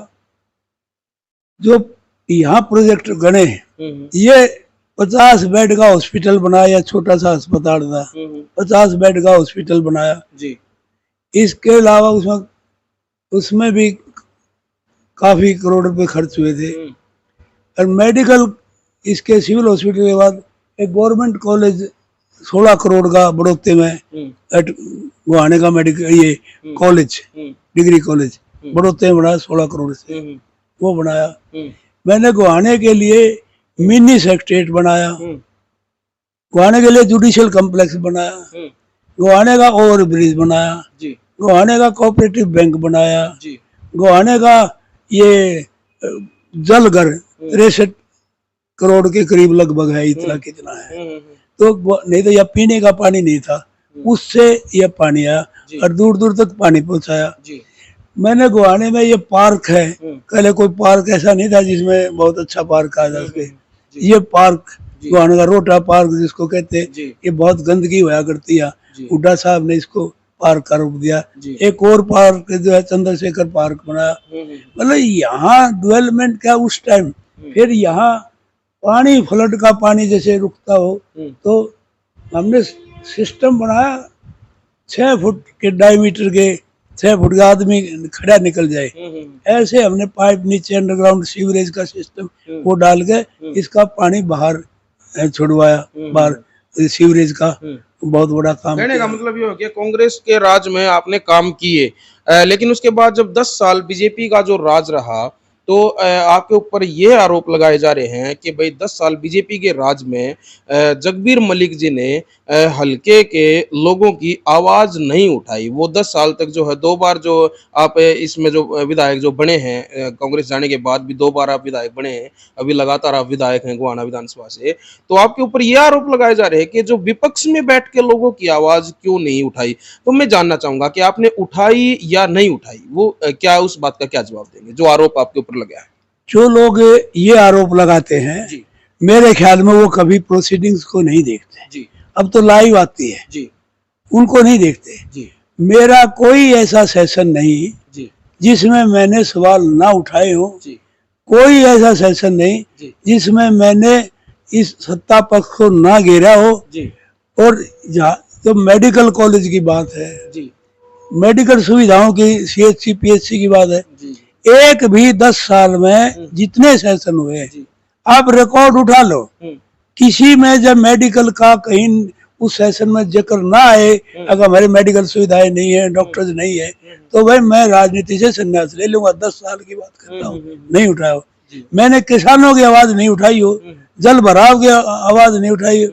[SPEAKER 2] जो यहाँ प्रोजेक्ट गणे, ये 50 बेड का हॉस्पिटल बनाया, छोटा सा अस्पताल था, 50 बेड का हॉस्पिटल बनाया। इसके अलावा उसमें भी काफी करोड़ रुपए खर्च हुए थे। और मेडिकल, इसके सिविल हॉस्पिटल के बाद एक गवर्नमेंट कॉलेज 16 करोड़ का बड़ौते में, गुहाने का मेडिकल ये कॉलेज, डिग्री कॉलेज बड़ौते में बनाया 16 करोड़ से, वो बनाया। मैंने गुहाने के लिए मिनी सेक्रेटेरिएट बनाया, गुहाने के लिए जुडिशियल कॉम्प्लेक्स बनाया, गुहाने का ओवर ब्रिज बनाया, गुहाने का कोऑपरेटिव बैंक बनाया, गुहाने का ये जल घर 63 करोड़ के करीब लगभग है, इतना कितना है। तो नहीं तो यह पीने का पानी नहीं था, उससे यह पानी आया और दूर दूर तक पानी पहुंचाया। मैंने गुहाने में ये पार्क है, पहले कोई पार्क ऐसा नहीं था जिसमें बहुत अच्छा पार्क आ जाए। ये पार्क गुहाने का रोटा पार्क जिसको कहते हैं, ये बहुत गंदगी हुआ करती है, हुड्डा साहब ने इसको पार्क का रूप दिया। एक और पार्क जो है चंद्रशेखर पार्क बनाया। मतलब यहाँ डेवलपमेंट क्या उस टाइम। फिर यहाँ पानी, फ्लड का पानी जैसे रुकता हो तो हमने सिस्टम बनाया, 6 फुट के डायमीटर के, 6 फुट का आदमी खड़ा निकल जाए, ऐसे हमने पाइप नीचे अंडरग्राउंड सीवरेज का सिस्टम वो डाल के इसका पानी बाहर छुड़वाया, बाहर सीवरेज का बहुत बड़ा काम।
[SPEAKER 1] कहने का मतलब ये हो गया कांग्रेस के राज में आपने काम किए, लेकिन उसके बाद जब 10 साल बीजेपी का जो राज रहा तो आपके ऊपर ये आरोप लगाए जा रहे हैं कि भाई 10 साल बीजेपी के राज में जगबीर मलिक जी ने हलके के लोगों की आवाज नहीं उठाई। वो 10 साल तक जो है 2 बार जो आप इसमें जो विधायक जो बने हैं, कांग्रेस जाने के बाद भी 2 बार आप विधायक बने हैं, अभी लगातार आप विधायक हैं गोहाना विधानसभा से। तो आपके ऊपर ये आरोप लगाए जा रहे हैं कि जो विपक्ष में बैठ के लोगों की आवाज क्यों नहीं उठाई? तो मैं जानना चाहूंगा कि आपने उठाई या नहीं उठाई? वो क्या उस बात का क्या जवाब देंगे जो आरोप आपके ऊपर लगा है?
[SPEAKER 2] जो लोग ये आरोप लगाते हैं,
[SPEAKER 1] जी,
[SPEAKER 2] मेरे ख्याल में वो कभी प्रोसीडिंग्स को नहीं देखते।
[SPEAKER 1] जी,
[SPEAKER 2] अब तो लाइव आती है,
[SPEAKER 1] जी,
[SPEAKER 2] उनको नहीं देखते।
[SPEAKER 1] जी,
[SPEAKER 2] मेरा कोई ऐसा सेशन नहीं
[SPEAKER 1] जी,
[SPEAKER 2] जिसमें मैंने सवाल ना उठाए हो,
[SPEAKER 1] जी,
[SPEAKER 2] कोई ऐसा सेशन नहीं
[SPEAKER 1] जी,
[SPEAKER 2] जिसमें मैंने इस सत्ता पक्ष को ना घेरा हो।
[SPEAKER 1] जी,
[SPEAKER 2] और जहाँ तो मेडिकल कॉलेज की बात है,
[SPEAKER 1] जी,
[SPEAKER 2] मेडिकल सुविधाओं की, सीएचसी पीएचसी की बात है,
[SPEAKER 1] जी,
[SPEAKER 2] एक भी 10 साल में जितने सेशन हुए,
[SPEAKER 1] जी,
[SPEAKER 2] आप रिकॉर्ड उठा लो,
[SPEAKER 1] हम्म,
[SPEAKER 2] किसी में जब मेडिकल का कहीं उस सेशन में जिक्र ना आए, अगर हमारी मेडिकल सुविधाएं नहीं है, डॉक्टर्स नहीं है, तो भाई मैं राजनीति से संन्यास ले लूंगा। 10 साल की बात करता हूँ, नहीं उठाया हो।
[SPEAKER 1] जी,
[SPEAKER 2] मैंने किसानों की आवाज नहीं उठाई हो, जल भराव की आवाज नहीं उठाई हो,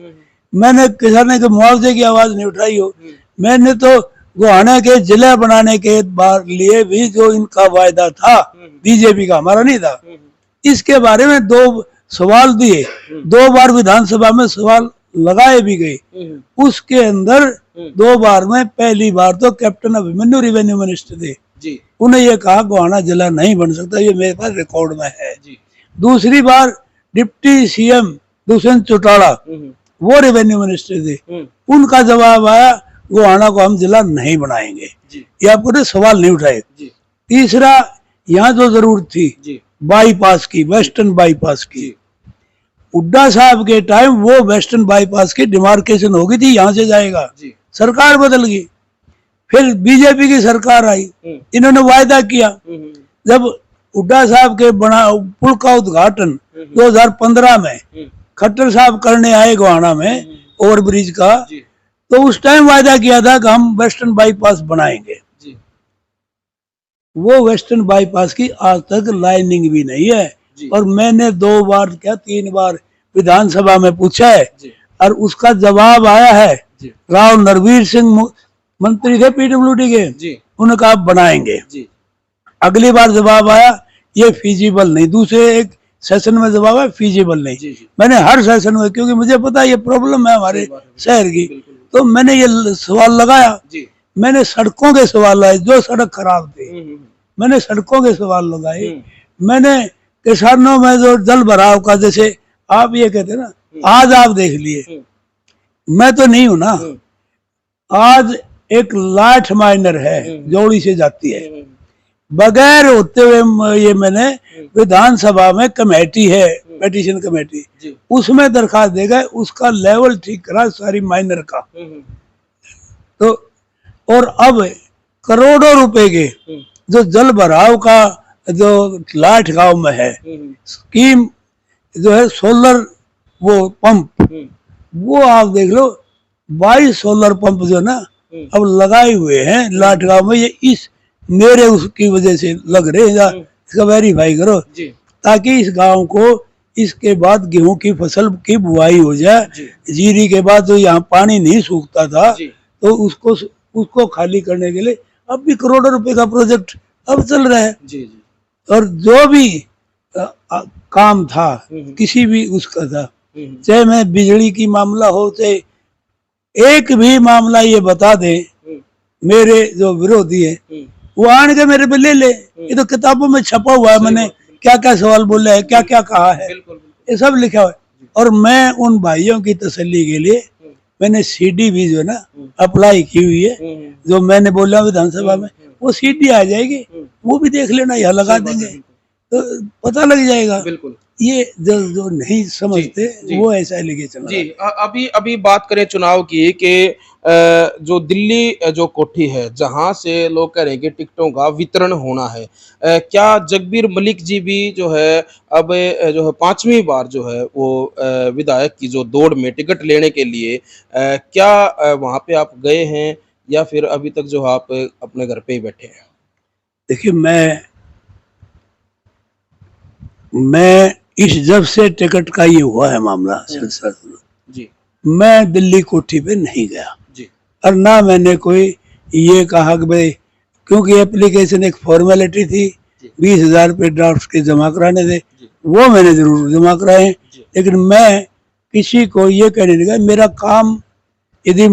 [SPEAKER 2] मैंने किसानों के मुआवजे की आवाज नहीं उठाई हो। मैंने तो गोहाना के जिला बनाने के बार लिए भी जो इनका वायदा था बीजेपी का, हमारा नहीं था, इसके बारे में 2 सवाल दिए, 2 बार विधानसभा में सवाल लगाए भी गए। उसके अंदर 2 बार में पहली बार तो कैप्टन अभिमन्यु रेवेन्यू मिनिस्टर थे,
[SPEAKER 1] जी,
[SPEAKER 2] उन्हें यह कहा गोहाना जिला नहीं बन सकता, ये मेरे पास रिकॉर्ड में है।
[SPEAKER 1] जी,
[SPEAKER 2] दूसरी बार डिप्टी सीएम दुष्यंत चौटाला, वो रेवेन्यू मिनिस्टर थे, उनका जवाब आया गोहाना को हम जिला नहीं बनाएंगे।
[SPEAKER 1] जी,
[SPEAKER 2] ये आपको तो सवाल नहीं उठाए।
[SPEAKER 1] जी,
[SPEAKER 2] तीसरा, यहाँ जो जरूरत थी
[SPEAKER 1] जी,
[SPEAKER 2] बाईपास की, वेस्टर्न बाईपास की,
[SPEAKER 1] जी,
[SPEAKER 2] हुड्डा साहब के टाइम वो वेस्टर्न बाईपास की डिमार्केशन हो गई थी, यहाँ से जाएगा,
[SPEAKER 1] जी,
[SPEAKER 2] सरकार बदल गई, फिर बीजेपी की सरकार आई, इन्होंने वायदा किया। जब हुड्डा साहब के बना पुल का उद्घाटन 2015 में खट्टर साहब करने आए गोहाना में, ओवरब्रिज का,
[SPEAKER 1] जी,
[SPEAKER 2] तो उस टाइम वायदा किया था कि हम वेस्टर्न बाईपास बनाएंगे।
[SPEAKER 1] जी,
[SPEAKER 2] वो वेस्टर्न बाईपास की आज तक लाइनिंग भी नहीं है।
[SPEAKER 1] जी,
[SPEAKER 2] और मैंने 2 बार क्या 3 बार विधानसभा में पूछा है,
[SPEAKER 1] जी,
[SPEAKER 2] और उसका जवाब आया है।
[SPEAKER 1] जी,
[SPEAKER 2] राव नरवीर सिंह मंत्री थे पीडब्ल्यूडी के,
[SPEAKER 1] जी,
[SPEAKER 2] उन्होंने कहा आप बनाएंगे।
[SPEAKER 1] जी,
[SPEAKER 2] अगली बार जवाब आया ये फीजिबल नहीं, दूसरे एक सेशन में जवाब आया फीजिबल नहीं।
[SPEAKER 1] जी, जी,
[SPEAKER 2] मैंने हर सेशन में, क्योंकि मुझे पता है ये प्रॉब्लम है हमारे
[SPEAKER 1] सही बात है,
[SPEAKER 2] शहर की,
[SPEAKER 1] बिल्कुल,
[SPEAKER 2] तो मैंने ये सवाल लगाया।
[SPEAKER 1] जी,
[SPEAKER 2] मैंने सड़कों के सवाल लगाए, जो सड़क खराब थी
[SPEAKER 1] हम्म,
[SPEAKER 2] मैंने सड़कों के सवाल लगाए।
[SPEAKER 1] हम्म,
[SPEAKER 2] मैंने किसानों में जो जल भराव का, जैसे आप ये कहते ना, आज आप देख लिए, मैं तो नहीं हूं ना, आज एक लाठ माइनर है जोड़ी से जाती है, बगैर होते हुए ये मैंने विधानसभा में कमेटी है, पेटिशन कमेटी,
[SPEAKER 1] जी,
[SPEAKER 2] उसमें दरखास्त दे गए, उसका लेवल ठीक करा सारी माइनर का। तो और अब करोड़ों रुपए के जो जल भराव का जो लाठ गांव में है स्कीम, जो है सोलर वो पंप, वो आप देख लो 22 सोलर पंप जो ना अब लगाए हुए हैं लाठ गांव में। ये इस मेरे उसकी वजह से लग रहे हैं, इसका वेरीफाई करो,
[SPEAKER 1] जी,
[SPEAKER 2] ताकि इस गांव को इसके बाद गेहूं की फसल की बुआई हो जाए।
[SPEAKER 1] जी,
[SPEAKER 2] जीरी के बाद जो यहाँ पानी नहीं सूखता था,
[SPEAKER 1] जी,
[SPEAKER 2] तो उसको खाली करने के लिए अब भी करोड़ों रुपए का प्रोजेक्ट अब चल रहा है।
[SPEAKER 1] जी, जी,
[SPEAKER 2] और जो भी काम था किसी भी उसका था, चाहे मैं बिजली की मामला हो, चाहे एक भी मामला ये बता दे, मेरे जो विरोधी है वो आन के मेरे पे ले ले, ये तो किताबों में छपा हुआ है, मैंने क्या क्या सवाल बोला है, क्या क्या कहा है, ये सब लिखा हुआ है। और मैं उन भाइयों की तसल्ली के लिए मैंने सीडी भी जो ना अप्लाई की हुई है, जो मैंने बोला विधानसभा में, वो सीडी आ जाएगी, वो भी देख लेना, यहाँ लगा देंगे तो पता लग जाएगा।
[SPEAKER 1] बिल्कुल।
[SPEAKER 2] ये जो नहीं समझते
[SPEAKER 1] जी,
[SPEAKER 2] वो ऐसा लेके चल
[SPEAKER 1] जी, अभी अभी बात करें चुनाव की कि जो दिल्ली जो कोठी है जहां से लोग कह रहे हैं कि टिकटों का वितरण होना है, क्या जगबीर मलिक जी भी जो है अब जो है 5वीं बार जो है वो विधायक की जो दौड़ में टिकट लेने के लिए क्या वहां पे आप गए हैं या फिर अभी तक जो आप अपने घर पे ही बैठे हैं?
[SPEAKER 2] देखिए, मैं इस जब से टिकट का ये हुआ है मामला सिलसिला,
[SPEAKER 1] जी,
[SPEAKER 2] मैं दिल्ली कोठी पे नहीं गया
[SPEAKER 1] जी
[SPEAKER 2] और ना मैंने कोई ये कहा कि भाई, क्योंकि एप्लीकेशन एक फॉर्मेलिटी थी,
[SPEAKER 1] जी
[SPEAKER 2] 20,000 रुपये ड्राफ्ट के जमा कराने थे,
[SPEAKER 1] जी
[SPEAKER 2] वो मैंने जरूर जमा कराए।
[SPEAKER 1] जी
[SPEAKER 2] लेकिन मैं किसी को ये कहने लगा, मेरा काम यदि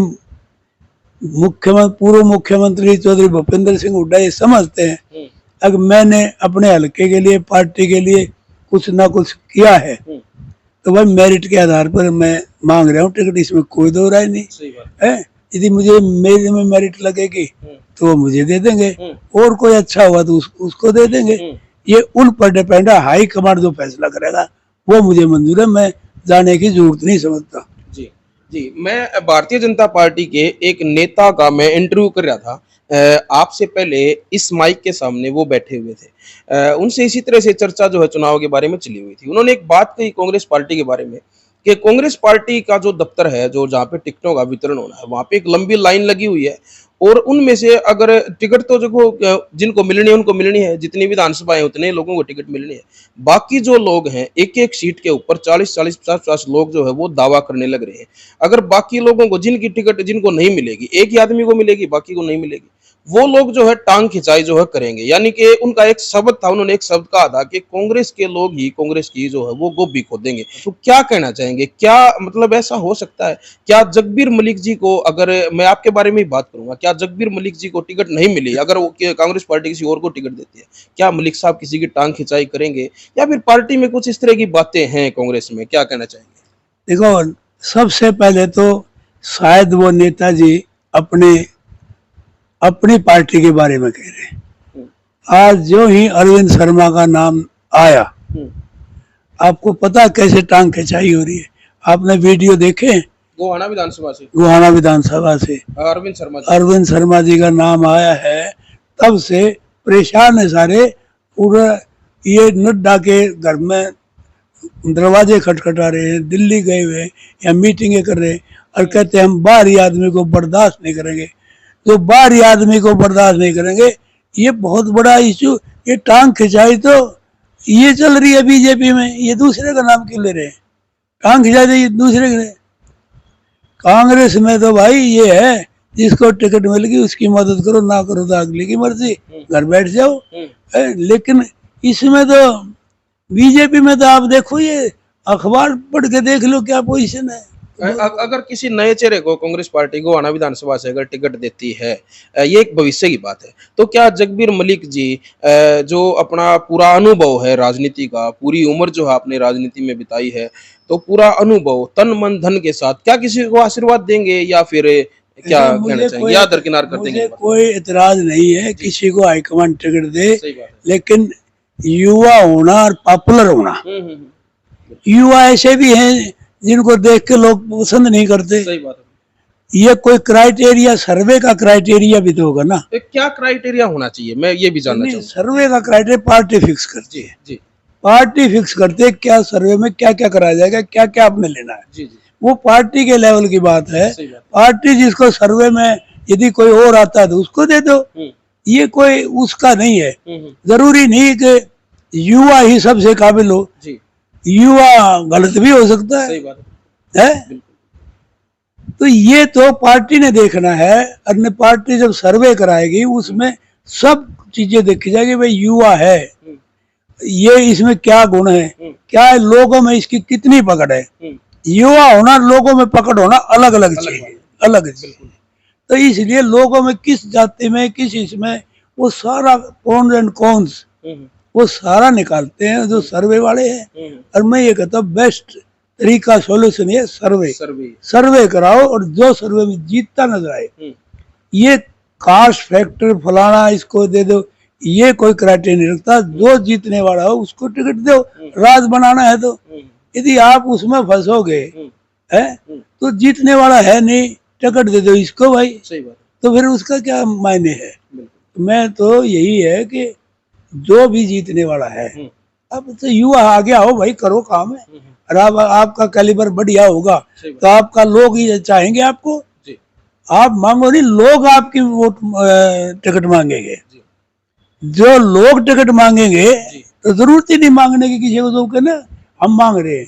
[SPEAKER 2] पूर्व मुख्यमंत्री चौधरी भूपेंद्र सिंह हुड्डा ये समझते हैं अगर मैंने अपने हल्के के लिए, पार्टी के लिए कुछ ना कुछ किया है, तो भाई मेरिट के आधार पर मैं मांग रहा हूँ टिकट, इसमें कोई दो राय नहीं
[SPEAKER 1] सही बात
[SPEAKER 2] है। यदि मुझे मेरे में मेरिट लगेगी तो वो मुझे दे देंगे, और कोई अच्छा हुआ तो उसको दे देंगे। ये उन पर डिपेंड है, हाई कमांड जो फैसला करेगा वो मुझे मंजूर है, मैं जाने की जरूरत नहीं समझता।
[SPEAKER 1] जी जी। मैं भारतीय जनता पार्टी के एक नेता का मैं इंटरव्यू कर रहा था, आपसे पहले इस माइक के सामने वो बैठे हुए थे, उनसे इसी तरह से चर्चा जो है चुनाव के बारे में चली हुई थी। उन्होंने एक बात कही कांग्रेस पार्टी के बारे में कि कांग्रेस पार्टी का जो दफ्तर है, जो जहाँ पे टिकटों का वितरण होना है, वहाँ पे एक लंबी लाइन लगी हुई है और उनमें से अगर टिकट तो जो जिनको मिलनी है उनको मिलनी है, जितनी विधानसभा है उतने लोगों को टिकट मिलनी है। बाकी जो लोग हैं एक एक सीट के ऊपर 40-40, 50-50 लोग जो है वो दावा करने लग रहे हैं। अगर बाकी लोगों को जिनकी टिकट जिनको नहीं मिलेगी, एक ही आदमी को मिलेगी, बाकी को नहीं मिलेगी, वो लोग जो है टांग खिंचाई जो है करेंगे। यानी कि उनका एक शब्द था, उन्होंने एक शब्द कहा था कि कांग्रेस के लोग ही कांग्रेस की जो है वो गोभी खोदेंगे। तो क्या कहना चाहेंगे, क्या मतलब ऐसा हो सकता है? क्या जगबीर मलिक जी को, अगर मैं आपके बारे में ही बात करूंगा, क्या जगबीर मलिक जी को टिकट नहीं मिली, अगर वो कांग्रेस पार्टी किसी और को टिकट देती है, क्या मलिक साहब किसी की टांग खिंचाई करेंगे, या फिर पार्टी में कुछ इस तरह की बातें हैं कांग्रेस में? क्या कहना चाहेंगे?
[SPEAKER 2] देखो, सबसे पहले तो शायद वो नेताजी अपनी पार्टी के बारे में कह रहे हैं। आज जो ही अरविंद शर्मा का नाम आया, आपको पता कैसे टांग खिंचाई हो रही है? आपने वीडियो देखे?
[SPEAKER 1] गोहाना विधानसभा से,
[SPEAKER 2] गोहाना विधानसभा से अरविंद शर्मा जी का नाम आया है, तब से परेशान है सारे। पूरा ये नड्डा के घर में दरवाजे खटखटा रहे हैं, दिल्ली गए हुए या मीटिंगें कर रहे हैं और कहते हैं हम बाहरी आदमी को बर्दाश्त नहीं करेंगे। जो बाहरी आदमी को बर्दाश्त नहीं करेंगे, ये बहुत बड़ा इशू। ये टांग खिंचाई तो ये चल रही है बीजेपी में, ये दूसरे का नाम क्यों ले रहे हैं? टांग खिंचाई तो ये दूसरे के। कांग्रेस में तो भाई ये है, जिसको टिकट मिल गई उसकी मदद करो, ना करो तो अगली की मर्जी, घर बैठ जाओ। लेकिन इसमें तो बीजेपी में तो आप देखो, ये अखबार पढ़ के देख लो क्या पोजीशन है।
[SPEAKER 1] अगर किसी नए चेहरे को कांग्रेस पार्टी गोहाना विधानसभा से अगर टिकट देती है, ये एक भविष्य की बात है, तो क्या जगबीर मलिक जी जो अपना पूरा अनुभव है राजनीति का, पूरी उम्र जो है आपने राजनीति में बिताई है, तो पूरा अनुभव तन मन धन के साथ, क्या किसी को आशीर्वाद देंगे या फिर क्या कहना चाहेंगे, या दरकिनार कर देंगे?
[SPEAKER 2] मुझे कोई इतराज नहीं है किसी को हाईकमान टिकट दे, लेकिन युवा होना और पॉपुलर होना। युवा ऐसे भी हैं जिनको देख के लोग पसंद नहीं करते।
[SPEAKER 1] सही बात है।
[SPEAKER 2] ये कोई क्राइटेरिया, सर्वे का क्राइटेरिया भी तो होगा ना।
[SPEAKER 1] क्या क्राइटेरिया होना चाहिए, मैं ये भी जानना चाहूँगा।
[SPEAKER 2] सर्वे का क्राइटेरिया पार्टी फिक्स करती है।
[SPEAKER 1] जी,
[SPEAKER 2] पार्टी फिक्स करते है क्या सर्वे में क्या क्या कराया जाएगा, क्या क्या आपने लेना है।
[SPEAKER 1] जी, जी।
[SPEAKER 2] वो पार्टी के लेवल की बात है। पार्टी जिसको सर्वे में यदि कोई और आता है तो उसको दे दो, ये कोई उसका नहीं है। जरूरी नहीं कि युवा ही सबसे काबिल हो, युवा गलत भी हो सकता है।
[SPEAKER 1] सही बात है।
[SPEAKER 2] तो ये तो पार्टी ने देखना है, और पार्टी जब सर्वे कराएगी उसमें सब चीजें देखी जाएगी, भाई युवा है, ये इसमें क्या गुण है, क्या है, लोगों में इसकी कितनी पकड़ है। युवा होना, लोगों में पकड़ होना अलग अलग चीज है, अलग चीज। तो इसलिए लोगों में किस जाति में, किस इसमें, वो सारा प्रोन्स एंड कॉन्स वो सारा निकालते हैं जो सर्वे वाले हैं। और मैं ये कहता हूँ बेस्ट तरीका, सॉल्यूशन ये सर्वे कराओ, और जो सर्वे में जीतता नजर आए, ये कास्ट फैक्टर फलाना इसको दे दो, ये कोई क्राइटेरिया नहीं रखता। जो जीतने वाला हो उसको टिकट दो, राज बनाना है तो। यदि आप उसमें फंसोगे है तो जीतने वाला है नहीं, टिकट दे दो इसको भाई। तो फिर उसका क्या मायने है? मैं तो यही है कि जो भी जीतने वाला है, अब तो युवा आ गया हो भाई, करो काम है। और आपका कैलिबर बढ़िया होगा तो आपका लोग ही चाहेंगे आपको। आप मांगो नहीं, लोग आपकी वोट टिकट मांगेंगे। जो लोग टिकट मांगेंगे तो जरूरत ही नहीं मांगने की किसी को, तो ना हम मांग रहे हैं।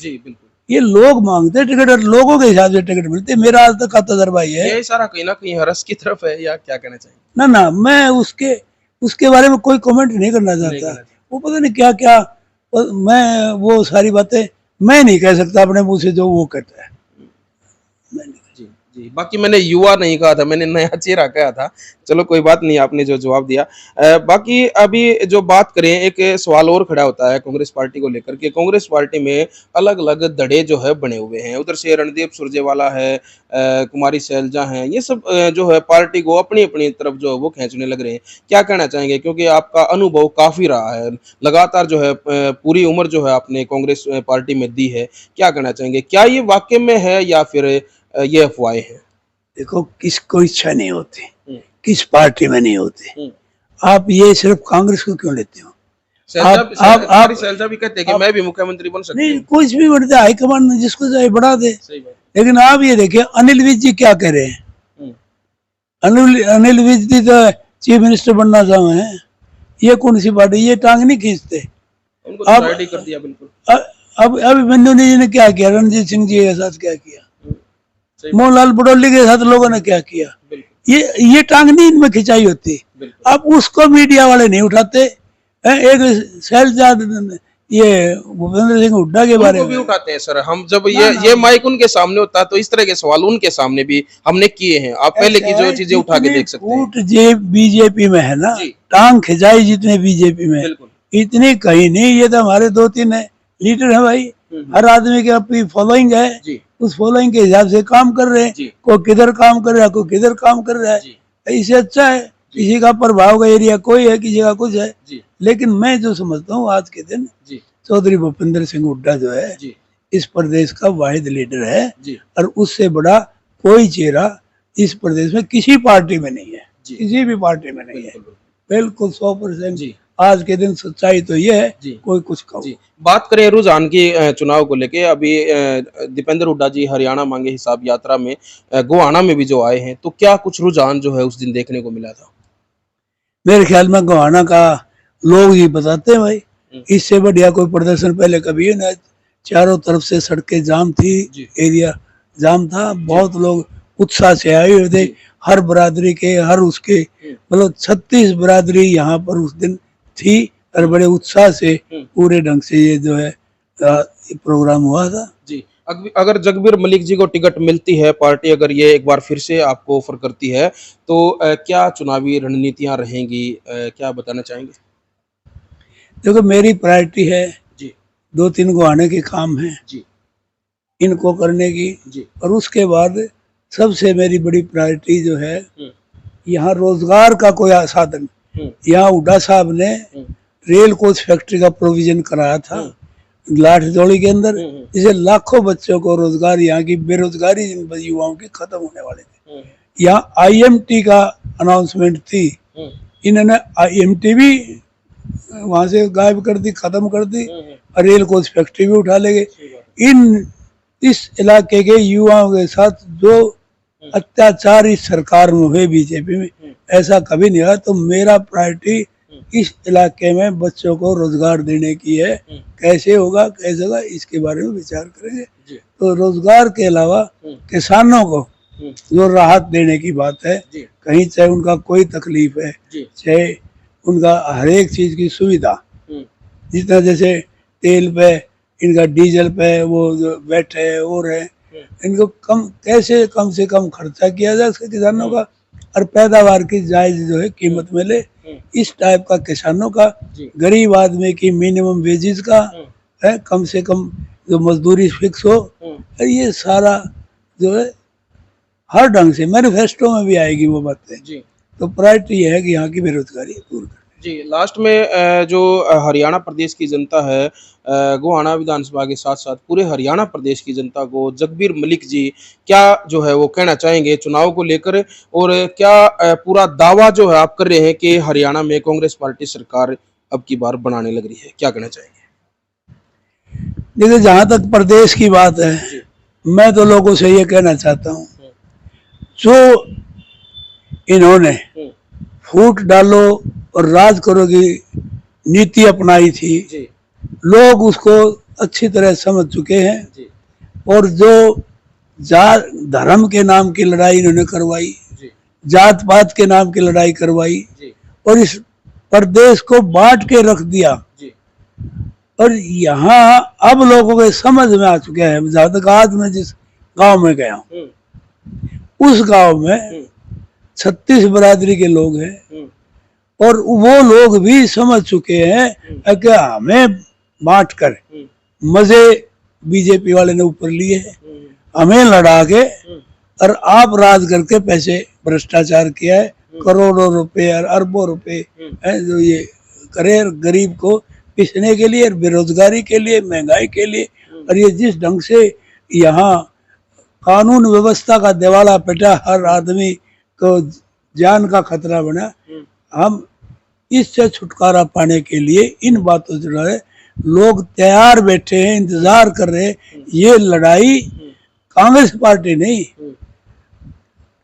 [SPEAKER 2] ये लोग मांगते हैं टिकट और लोगों के हिसाब से टिकट मिलती है। मेरा आज तक का तजर्बा ये है।
[SPEAKER 1] ये सारा कहीं ना कहीं हरस की तरफ है या क्या कहना चाहिए?
[SPEAKER 2] ना ना, मैं उसके उसके बारे में कोई कमेंट नहीं करना
[SPEAKER 1] नहीं
[SPEAKER 2] चाहता।
[SPEAKER 1] करना
[SPEAKER 2] वो पता नहीं क्या क्या, मैं वो सारी बातें मैं नहीं कह सकता अपने मुंह से जो वो कहता है। मैं नहीं।
[SPEAKER 1] जी जी, बाकी मैंने युवा नहीं कहा था, मैंने नया चेहरा कहा था। चलो कोई बात नहीं, आपने जो जवाब दिया। बाकी अभी जो बात करें, एक सवाल और खड़ा होता है कांग्रेस पार्टी को लेकर के। कांग्रेस पार्टी में अलग अलग धड़े जो है बने हुए हैं। उधर से रणदीप सुरजेवाला है, कुमारी शैलजा हैं, ये सब जो है पार्टी को अपनी अपनी तरफ जो है वो खींचने लग रहे हैं। क्या कहना चाहेंगे, क्योंकि आपका अनुभव काफी रहा है, लगातार जो है पूरी उम्र जो है आपने कांग्रेस पार्टी में दी है। क्या कहना चाहेंगे, क्या ये वाकई में है या फिर ये अफवाहें हैं?
[SPEAKER 2] देखो, किसको इच्छा नहीं होती,
[SPEAKER 1] हम्म,
[SPEAKER 2] किस पार्टी में नहीं होती।
[SPEAKER 1] हम्म।
[SPEAKER 2] आप ये सिर्फ कांग्रेस को क्यों लेते हो?
[SPEAKER 1] कुमारी शैलजा भी कहते हैं कि मैं भी मुख्यमंत्री बन सकती
[SPEAKER 2] नहीं,
[SPEAKER 1] हूँ।
[SPEAKER 2] कुछ भी बढ़ते, हाईकमान जिसको चाहे बढ़ा दे।
[SPEAKER 1] सही बात।
[SPEAKER 2] लेकिन आप ये देखिए, अनिल विज जी क्या कह रहे हैं।
[SPEAKER 1] हम्म,
[SPEAKER 2] अनिल विज जी तो चीफ मिनिस्टर बनना चाहे हैं। ये कौन सी पार्टी, ये टांग नहीं खींचते।
[SPEAKER 1] उनको तो
[SPEAKER 2] अब
[SPEAKER 1] साइड ही कर दिया बिल्कुल।
[SPEAKER 2] अब अभिमन्यु जी ने क्या किया, रणजीत सिंह जी के साथ क्या किया,
[SPEAKER 1] सही बात,
[SPEAKER 2] मोहनलाल बडोली के साथ लोगों ने क्या किया।
[SPEAKER 1] बिल्कुल
[SPEAKER 2] ये टांग नहीं इनमें खिंचाई होती।
[SPEAKER 1] बिल्कुल।
[SPEAKER 2] अब उसको मीडिया वाले नहीं उठाते हैं। एक शैलजा, ये भूपेंद्र सिंह हुड्डा के बारे
[SPEAKER 1] उनको भी
[SPEAKER 2] में
[SPEAKER 1] उठाते हैं सर। हम जब ये माइक उनके सामने होता है तो इस तरह के सवाल उनके सामने भी हमने किए हैं। आप पहले की जो चीजें उठा के देख सकते हैं।
[SPEAKER 2] फूट जे बीजेपी में है ना,
[SPEAKER 1] जी।
[SPEAKER 2] टांग खिंचाई जितने बीजेपी में,
[SPEAKER 1] बिल्कुल।
[SPEAKER 2] इतनी कहीं नहीं। ये तो हमारे 2-3 लीडर है भाई। हर आदमी की अपनी फॉलोइंग है।
[SPEAKER 1] जी
[SPEAKER 2] उस फॉलोइंग के हिसाब से काम कर रहे हैं।
[SPEAKER 1] जी
[SPEAKER 2] कोई किधर काम कर रहा है, कोई किधर काम कर रहा है।
[SPEAKER 1] जी
[SPEAKER 2] इससे अच्छा है, किसी का प्रभाव का एरिया कोई है, किसी का कुछ है।
[SPEAKER 1] जी
[SPEAKER 2] लेकिन मैं जो समझता हूँ, आज के दिन
[SPEAKER 1] जी
[SPEAKER 2] चौधरी भूपेंद्र सिंह हुड्डा जो है
[SPEAKER 1] जी
[SPEAKER 2] इस प्रदेश का वाहिद लीडर है।
[SPEAKER 1] जी
[SPEAKER 2] और उससे बड़ा कोई चेहरा इस प्रदेश में किसी पार्टी में नहीं है,
[SPEAKER 1] जी।
[SPEAKER 2] किसी भी पार्टी में नहीं है।
[SPEAKER 1] बिल्कुल
[SPEAKER 2] बिल्कुल 100%।
[SPEAKER 1] जी
[SPEAKER 2] आज के दिन सच्चाई तो ये है,
[SPEAKER 1] जी
[SPEAKER 2] कोई कुछ कहो।
[SPEAKER 1] जी। बात करें रुझान की चुनाव को लेके, अभी दीपेंद्र हुड्डा जी हरियाणा मांगे हिसाब यात्रा में गोहाना में भी जो आए हैं, तो क्या कुछ रुझान जो है उस दिन देखने को मिला था?
[SPEAKER 2] मेरे ख्याल में गोहाना का लोग ही बताते हैं भाई, इससे बढ़िया कोई प्रदर्शन पहले कभी ना। चारों तरफ से सड़कें जाम थी,
[SPEAKER 1] जी
[SPEAKER 2] एरिया जाम था, बहुत लोग उत्साह से आए हुए थे। हर बरादरी के, हर उसके, मतलब 36 बरादरी यहाँ पर उस दिन थी और बड़े उत्साह से पूरे ढंग से ये जो है प्रोग्राम हुआ था।
[SPEAKER 1] जी। अगर जगबीर मलिक जी को टिकट मिलती है, पार्टी अगर ये एक बार फिर से आपको ऑफर करती है, तो क्या चुनावी रणनीतियां रहेंगी, क्या बताना चाहेंगे?
[SPEAKER 2] देखो, मेरी प्रायोरिटी है
[SPEAKER 1] जी
[SPEAKER 2] 2-3 गोहाने के काम है,
[SPEAKER 1] जी
[SPEAKER 2] इनको करने की।
[SPEAKER 1] जी
[SPEAKER 2] और उसके बाद सबसे मेरी बड़ी प्रायोरिटी जो है,
[SPEAKER 1] हम्म,
[SPEAKER 2] यहाँ रोजगार का कोई साधन। यहाँ हुड्डा साहब ने रेल कोच फैक्ट्री का प्रोविजन कराया था लाठजोड़ी के अंदर, जिसे लाखों बच्चों को रोजगार, यहाँ की बेरोजगारी युवाओं की खत्म होने वाले थे। यहाँ आईएमटी का अनाउंसमेंट थी, इन्होंने आईएमटी भी वहां से गायब कर दी, खत्म कर दी, और रेल कोच फैक्ट्री भी उठा ले गए। इस इलाके के युवाओं के साथ जो अत्याचार इस सरकार में हुए बीजेपी में, ऐसा कभी नहीं हुआ। तो मेरा प्रायोरिटी इस इलाके में बच्चों को रोजगार देने की है। कैसे होगा, कैसे होगा, इसके बारे में विचार करेंगे। तो रोजगार के अलावा किसानों को जो राहत देने की बात है, कहीं चाहे उनका कोई तकलीफ है, चाहे उनका हर एक चीज की सुविधा, जितना जैसे तेल पे, इनका डीजल पे वो जो वैट है और है, इनको कैसे कम से कम खर्चा किया जाए उसके किसानों का, और पैदावार की जायज जो है कीमत मिले। इस टाइप का किसानों का, गरीब आदमी की मिनिमम वेजेस का है, कम से कम जो मजदूरी फिक्स हो, ये सारा जो है हर ढंग से मैनिफेस्टो में भी आएगी वो बातें। तो प्रायोरिटी ये है कि यहाँ की बेरोजगारी दूर कर।
[SPEAKER 1] जी, लास्ट में जो हरियाणा प्रदेश की जनता है, गोहाना विधानसभा के साथ साथ पूरे हरियाणा प्रदेश की जनता को जगबीर मलिक जी क्या जो है वो कहना चाहेंगे चुनाव को लेकर, और क्या पूरा दावा जो है आप कर रहे हैं कि हरियाणा में कांग्रेस पार्टी सरकार अब की बार बनाने लग रही है, क्या कहना चाहेंगे?
[SPEAKER 2] देखिए, जहाँ तक प्रदेश की बात है, मैं तो लोगों से ये कहना चाहता हूँ, जो इन्होंने फूट डालो और राज करो की नीति अपनाई थी, लोग उसको अच्छी तरह समझ चुके हैं। और जो जात धर्म के नाम की लड़ाई इन्होंने करवाई,
[SPEAKER 1] जी
[SPEAKER 2] जात पात के नाम की लड़ाई करवाई
[SPEAKER 1] जी
[SPEAKER 2] और इस प्रदेश को बांट के रख दिया।
[SPEAKER 1] जी
[SPEAKER 2] और यहाँ अब लोगों के समझ में आ चुका है। जादगाद में जिस गांव में गया हूँ, उस गांव में 36 बरादरी के लोग हैं और वो लोग भी समझ चुके हैं कि हमें बांट कर मजे बीजेपी वाले ने ऊपर लिए हैं, हमें लड़ा के और आप राज करके पैसे भ्रष्टाचार किया है, करोड़ों रुपए और अरबों रुपए है जो ये करे गरीब को पिसने के लिए, बेरोजगारी के लिए, महंगाई के लिए। और ये जिस ढंग से यहाँ कानून व्यवस्था का दिवाला पिटा, हर आदमी को जान का खतरा बना, हम इससे छुटकारा पाने के लिए इन बातों से लड़े। लोग तैयार बैठे हैं, इंतजार कर रहे हैं। ये लड़ाई कांग्रेस पार्टी नहीं,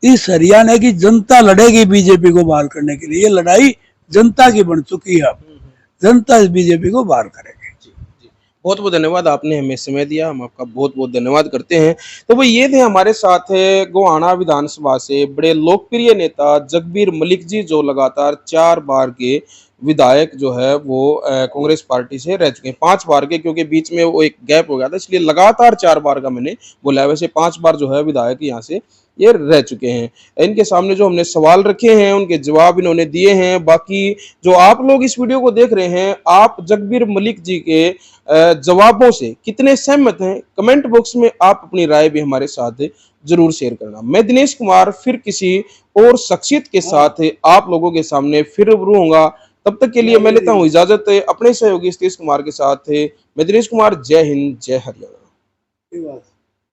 [SPEAKER 2] इस हरियाणा की जनता लड़ेगी बीजेपी को बाहर करने के लिए। ये लड़ाई जनता की बन चुकी है, अब जनता इस बीजेपी को बाहर करेगी।
[SPEAKER 1] बहुत बहुत धन्यवाद, आपने हमें समय दिया, हम आपका बहुत बहुत धन्यवाद करते हैं। तो भाई ये थे हमारे साथ गोहाना विधानसभा से बड़े लोकप्रिय नेता जगबीर मलिक जी, जो लगातार 4 बार के विधायक जो है वो कांग्रेस पार्टी से रह चुके हैं। 5 बार के, क्योंकि बीच में वो एक गैप हो गया था, इसलिए लगातार 4 बार का मैंने बोला है। वैसे 5 बार जो है विधायक यहाँ से ये रह चुके हैं। इनके सामने जो हमने सवाल रखे हैं उनके जवाब इन्होंने दिए हैं। बाकी जो आप लोग इस वीडियो को देख रहे हैं, आप जगबीर मलिक जी के जवाबों से कितने सहमत हैं, कमेंट बॉक्स में आप अपनी राय भी हमारे साथ जरूर शेयर करना। मैं दिनेश कुमार फिर किसी और शख्सियत के साथ आप लोगों के सामने फिर रूबरू होऊंगा। तब तक के लिए मैं लेता हूं इजाजत अपने सहयोगी सतीश कुमार के साथ। मैं दिनेश कुमार, जय हिंद, जय हरियाणा।